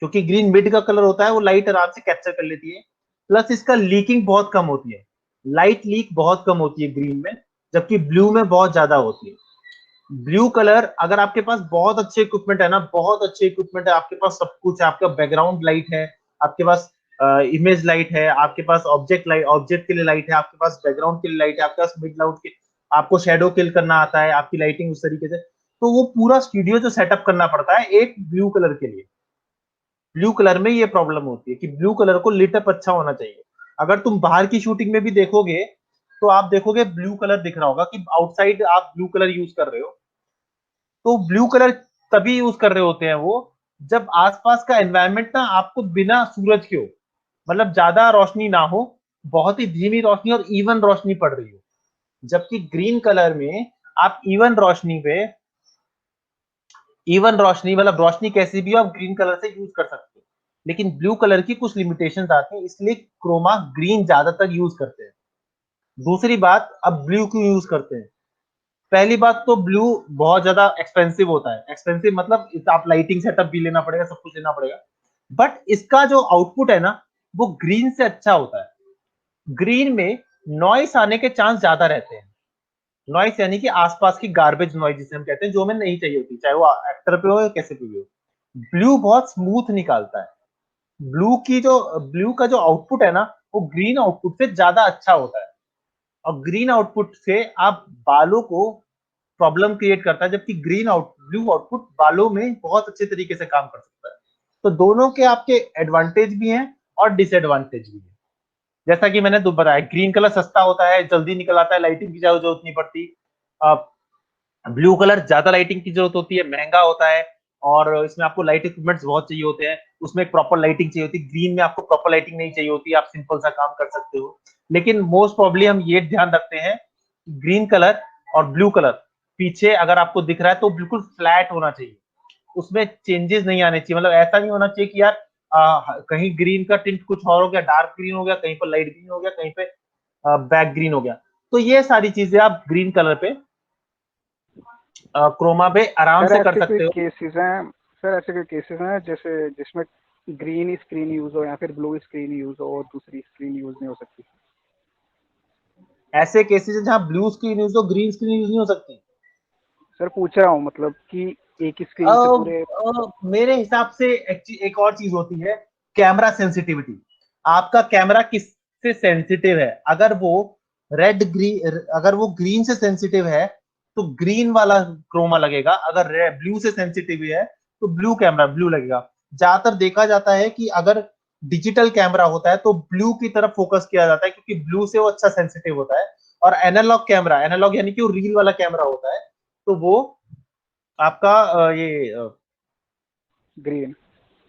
क्योंकि ग्रीन मिड का कलर होता है, वो लाइट आराम से कैप्चर कर लेती है। प्लस इसका लीकिंग बहुत कम होती है, लाइट लीक बहुत कम होती है ग्रीन में, जबकि ब्लू में बहुत ज्यादा होती है। ब्लू कलर अगर आपके पास बहुत अच्छे इक्विपमेंट है ना, बहुत अच्छे इक्विपमेंट है, आपके पास सब कुछ है, आपका बैकग्राउंड लाइट है, आपके पास इमेज लाइट है, आपके पास ऑब्जेक्ट लाइट, ऑब्जेक्ट के लिए लाइट है, आपके पास बैकग्राउंड के लिए लाइट है, आपके पास मिड लाउट के, आपको शेडो किल करना आता है, आपकी लाइटिंग उस तरीके से, तो वो पूरा स्टूडियो जो सेटअप करना पड़ता है एक ब्लू कलर के लिए। ब्लू कलर में ये प्रॉब्लम होती है कि ब्लू कलर को लिटअप अच्छा होना चाहिए। अगर तुम बाहर की शूटिंग में भी देखोगे तो आप देखोगे ब्लू कलर दिख रहा होगा कि आउटसाइड आप ब्लू कलर यूज कर रहे हो, तो ब्लू कलर तभी यूज कर रहे होते हैं वो जब आसपास का एनवायरनमेंट ना आपको बिना सूरज के हो, मतलब ज्यादा रोशनी ना हो, बहुत ही धीमी रोशनी और इवन रोशनी पड़ रही हो। जबकि ग्रीन कलर में आप इवन रोशनी पे, इवन रोशनी मतलब रोशनी कैसी भी हो आप ग्रीन कलर से यूज कर सकते हो, लेकिन ब्लू कलर की कुछ लिमिटेशंस आती हैं, इसलिए क्रोमा ग्रीन ज्यादातर यूज करते हैं। दूसरी बात, अब ब्लू क्यों यूज करते हैं? पहली बात तो ब्लू बहुत ज्यादा एक्सपेंसिव होता है, एक्सपेंसिव मतलब आप लाइटिंग सेटअप भी लेना पड़ेगा, सब कुछ लेना पड़ेगा, बट इसका जो आउटपुट है ना वो ग्रीन से अच्छा होता है। ग्रीन में नॉइस आने के चांस ज्यादा रहते हैं। नॉइस यानी कि आसपास की गार्बेज नॉइज जिसे हम कहते हैं, जो हमें नहीं चाहिए होती, चाहे वो एक्टर पे हो या कैसे पे भी हो। ब्लू बहुत स्मूथ निकालता है। ब्लू का जो आउटपुट है ना वो ग्रीन आउटपुट से ज्यादा अच्छा होता है, और ग्रीन आउटपुट से आप बालों को प्रॉब्लम क्रिएट करता है, जबकि ब्लू आउटपुट बालों में बहुत अच्छे तरीके से काम कर सकता है। तो दोनों के आपके एडवांटेज भी हैं और डिसएडवांटेज भी हैं। जैसा कि मैंने दो बताया, ग्रीन कलर सस्ता होता है, जल्दी निकल आता है, लाइटिंग की जरूरत नहीं पड़ती। ब्लू कलर ज्यादा लाइटिंग की जरूरत होती है, महंगा होता है, और इसमें आपको लाइट इक्विपमेंट्स बहुत चाहिए होते हैं, उसमें एक प्रॉपर लाइटिंग चाहिए होती है। ग्रीन में आपको प्रॉपर लाइटिंग नहीं चाहिए होती, आप सिंपल सा काम कर सकते हो। लेकिन मोस्ट प्रॉब्ली हम ये ध्यान रखते हैं, ग्रीन कलर और ब्लू कलर पीछे अगर आपको दिख रहा है तो बिल्कुल फ्लैट होना चाहिए, उसमें चेंजेस नहीं आने चाहिए। मतलब ऐसा नहीं होना चाहिए कि यार कहीं ग्रीन का टिंट कुछ और हो गया, डार्क ग्रीन हो गया, कहीं पर लाइट ग्रीन हो गया, कहीं पे बैक ग्रीन हो गया। तो ये सारी चीजें आप ग्रीन कलर पे क्रोमा पे आराम सर से कर ऐसे कोई सकते हो। केसेस हैं, सर ऐसे कोई केसेस हैं जैसे जिसमें ग्रीन स्क्रीन यूज हो या फिर ब्लू स्क्रीन यूज हो और दूसरी स्क्रीन यूज नहीं हो सकती? ऐसे केसेस हैं जहां ब्लू स्क्रीन यूज हो, ग्रीन स्क्रीन यूज नहीं हो सकती। सर पूछ रहा हूँ मतलब कि एक ही स्क्रीन से पूरे। मेरे हिसाब से एक और चीज होती है, कैमरा सेंसिटिविटी। आपका कैमरा किससे सेंसिटिव है? अगर वो अगर वो ग्रीन से सेंसिटिव है तो ग्रीन वाला क्रोमा लगेगा, अगर ब्लू से सेंसिटिव है तो ब्लू लगेगा। ज्यादातर देखा जाता है कि अगर डिजिटल कैमरा होता है तो ब्लू की तरफ फोकस किया जाता है, क्योंकि ब्लू से वो अच्छा सेंसिटिव होता है। और एनालॉग कैमरा, एनालॉग यानी कि वो रील वाला कैमरा होता है, तो वो आपका ये ग्रीन।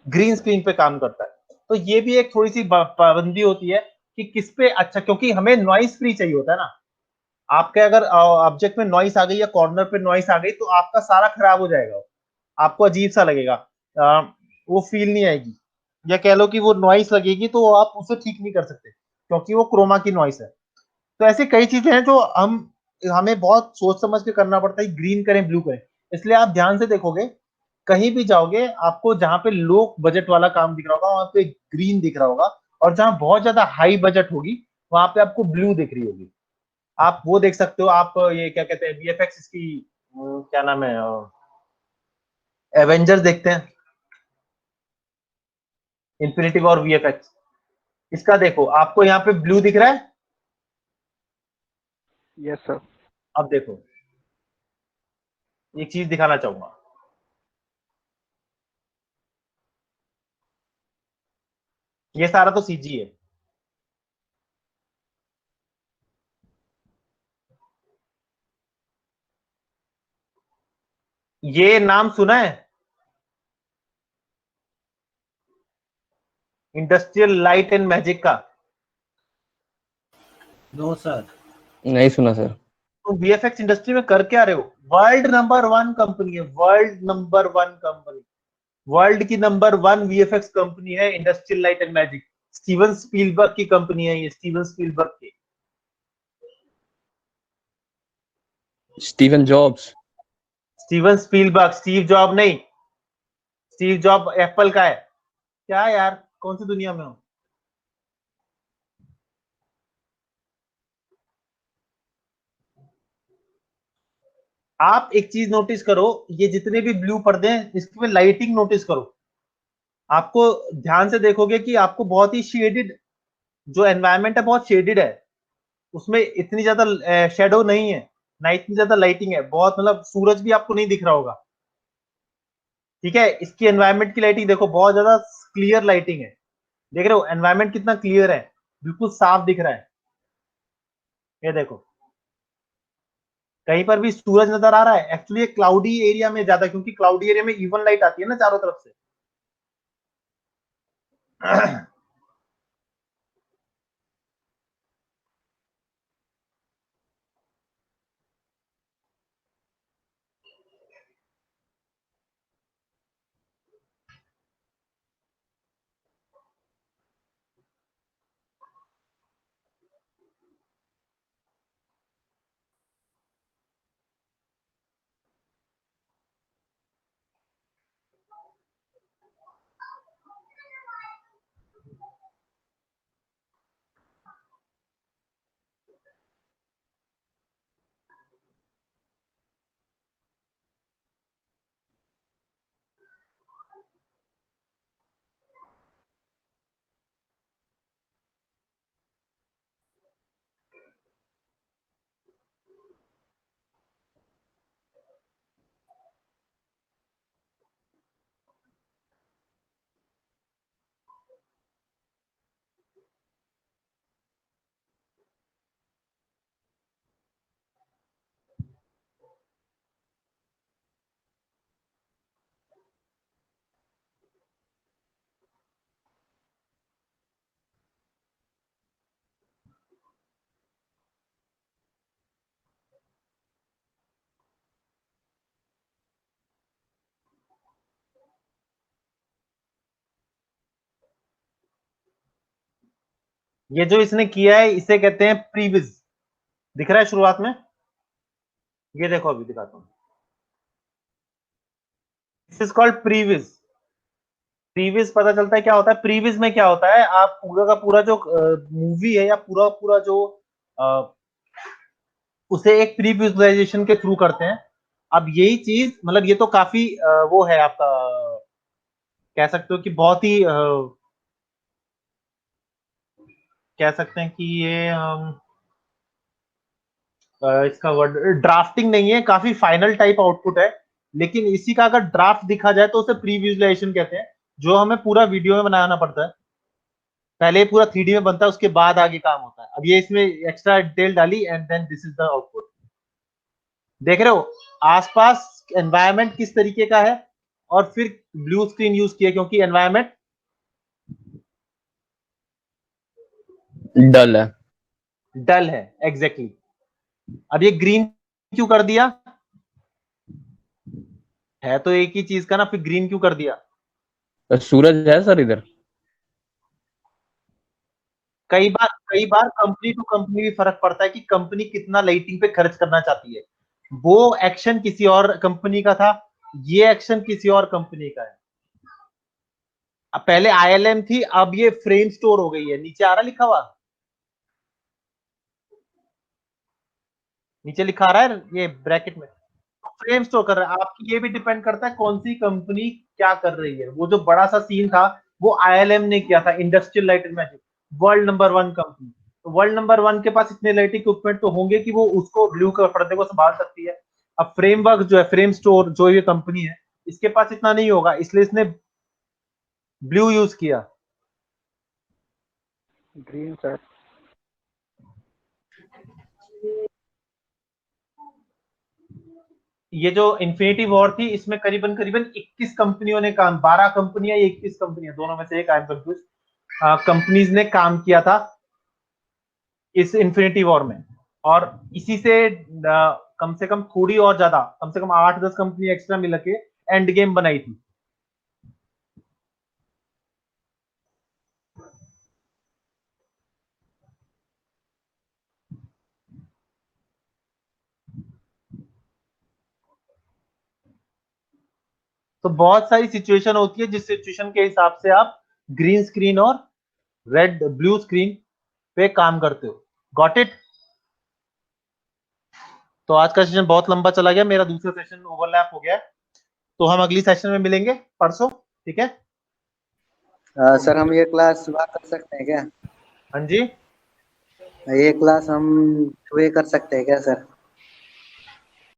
ग्रीन स्क्रीन पे काम करता है। तो ये भी एक थोड़ी सी पाबंदी होती है कि किस पे अच्छा, क्योंकि हमें नॉइस फ्री चाहिए होता है ना। आपके अगर ऑब्जेक्ट में नॉइस आ गई या कॉर्नर पे नॉइस आ गई तो आपका सारा खराब हो जाएगा, आपको अजीब सा लगेगा, वो फील नहीं आएगी, या कह लो कि वो नॉइस लगेगी तो आप उसे ठीक नहीं कर सकते, क्योंकि वो क्रोमा की नॉइस है। तो ऐसी कई चीजें हैं जो हमें बहुत सोच समझ के करना पड़ता है, ग्रीन करें ब्लू करें। इसलिए आप ध्यान से देखोगे, कहीं भी जाओगे आपको जहां पे लो बजट वाला काम दिख रहा होगा वहां पे ग्रीन दिख रहा होगा, और जहां बहुत ज्यादा हाई बजट होगी वहां पे आपको ब्लू दिख रही होगी। आप वो देख सकते हो, आप ये क्या कहते हैं वीएफएक्स इसकी क्या नाम है, एवेंजर्स देखते हैं, इन्फिनिटी वॉर वीएफएक्स, इसका देखो आपको यहाँ पे ब्लू दिख रहा है। Yes sir. अब देखो, एक चीज दिखाना चाहूंगा, ये सारा तो सीजी है। ये नाम सुना है? इंडस्ट्रियल लाइट एंड मैजिक का। No sir. नहीं सुना सर। तो वीएफएक्स इंडस्ट्री में कर क्या रहे हो? वर्ल्ड नंबर वन कंपनी है, world number one company, world की नंबर वन वीएफएक्स कंपनी है Industrial Light and magic. Steven Spielberg की कंपनी है ये, स्टीवन स्पीलबर्ग की। Steven jobs. Steven Spielberg, Steve job नहीं। स्टीव जॉब एप्पल का है। क्या यार, कौन सी दुनिया में हो? आप एक चीज नोटिस करो, ये जितने भी ब्लू पर्दे हैं इसमें लाइटिंग नोटिस करो। आपको ध्यान से देखोगे कि आपको बहुत ही शेडेड, जो एनवायरनमेंट है बहुत शेडेड है, उसमें इतनी ज्यादा शेडो नहीं है, ना इतनी ज्यादा लाइटिंग है, बहुत मतलब सूरज भी आपको नहीं दिख रहा होगा। ठीक है, इसकी एनवायरनमेंट की लाइटिंग देखो, बहुत ज्यादा क्लियर लाइटिंग है। देख रहे हो एनवायरनमेंट कितना क्लियर है, बिल्कुल साफ दिख रहा है। ये देखो, कहीं पर भी सूरज नजर आ रहा है? एक्चुअली ये क्लाउडी एरिया में ज्यादा, क्योंकि क्लाउडी एरिया में इवन लाइट आती है ना चारों तरफ से। ये जो इसने किया है इसे कहते हैं प्रीविज। दिख रहा है शुरुआत में? ये देखो, अभी दिखाता हूं। This is called previs. Previs पता चलता है क्या होता है? प्रीविज में क्या होता है, आप पूरा का पूरा जो मूवी है या पूरा पूरा जो अ, उसे एक प्री विजुअलाइजेशन के थ्रू करते हैं। अब यही चीज मतलब ये तो काफी वो है आपका, कह सकते हो कि बहुत ही कह सकते हैं कि ये इसका वर्ड ड्राफ्टिंग नहीं है, काफी फाइनल टाइप आउटपुट है। लेकिन इसी का अगर ड्राफ्ट दिखा जाए तो उसे प्री विजुअलाइजेशन कहते हैं, जो हमें पूरा वीडियो में बनाना पड़ता है। पहले ये पूरा 3D में बनता है, उसके बाद आगे काम होता है। अब ये इसमें एक्स्ट्रा डिटेल डाली and then this is the output. देख रहे हो आसपास एनवायरनमेंट किस तरीके का है, और फिर ब्लू स्क्रीन यूज किया क्योंकि एनवायरनमेंट डल है। डल है। एग्जैक्टली अब ये ग्रीन क्यों कर दिया? है तो एक ही चीज का ना, फिर ग्रीन क्यों कर दिया? तो सूरज है सर इधर। कई बार कंपनी टू कंपनी भी फर्क पड़ता है कि कंपनी कितना लाइटिंग पे खर्च करना चाहती है। वो एक्शन किसी और कंपनी का था, ये एक्शन किसी और कंपनी का है। अब पहले आईएलएम थी, अब ये फ्रेम स्टोर हो गई है। नीचे आ रहा लिखा हुआ, नीचे लिखा आ रहा है ये ब्रैकेट में, फ्रेम स्टोर कर रहा है। आपकी ये भी डिपेंड करता है कौन सी कंपनी क्या कर रही है। वो जो बड़ा सा सीन था वो आईएलएम ने किया था, industrial Light and magic, world number one company. तो वर्ल्ड नंबर वन के पास इतने लाइट इक्विपमेंट तो होंगे कि वो उसको ब्लू के पर्दे को संभाल सकती है। अब फ्रेमवर्क जो है, फ्रेम स्टोर जो ये कंपनी है, इसके पास इतना नहीं होगा, इसलिए इसने ब्लू यूज किया। Green sir. ये जो इन्फिनिटी वॉर थी, इसमें करीबन करीबन 21 कंपनियों ने काम, 12 कंपनियां या 21 कंपनियां, दोनों में से एक, आई एम कंफ्यूज, कंपनीज ने काम किया था इस इन्फिनिटी वॉर में। और इसी से कम से कम थोड़ी और ज्यादा, कम से कम 8-10 कंपनी एक्स्ट्रा मिल के एंड गेम बनाई थी। तो बहुत सारी सिचुएशन होती है, जिस सिचुएशन के हिसाब से आप ग्रीन स्क्रीन और रेड ब्लू स्क्रीन पे काम करते हो। Got it? तो आज का सेशन बहुत लंबा चला गया, मेरा दूसरा सेशन ओवरलैप हो गया है, तो हम अगली सेशन में मिलेंगे परसों, ठीक है? सर हम ये क्लास सुबह कर सकते हैं क्या? हाँ जी, ये क्लास हम सुबह कर सकते हैं क्या सर?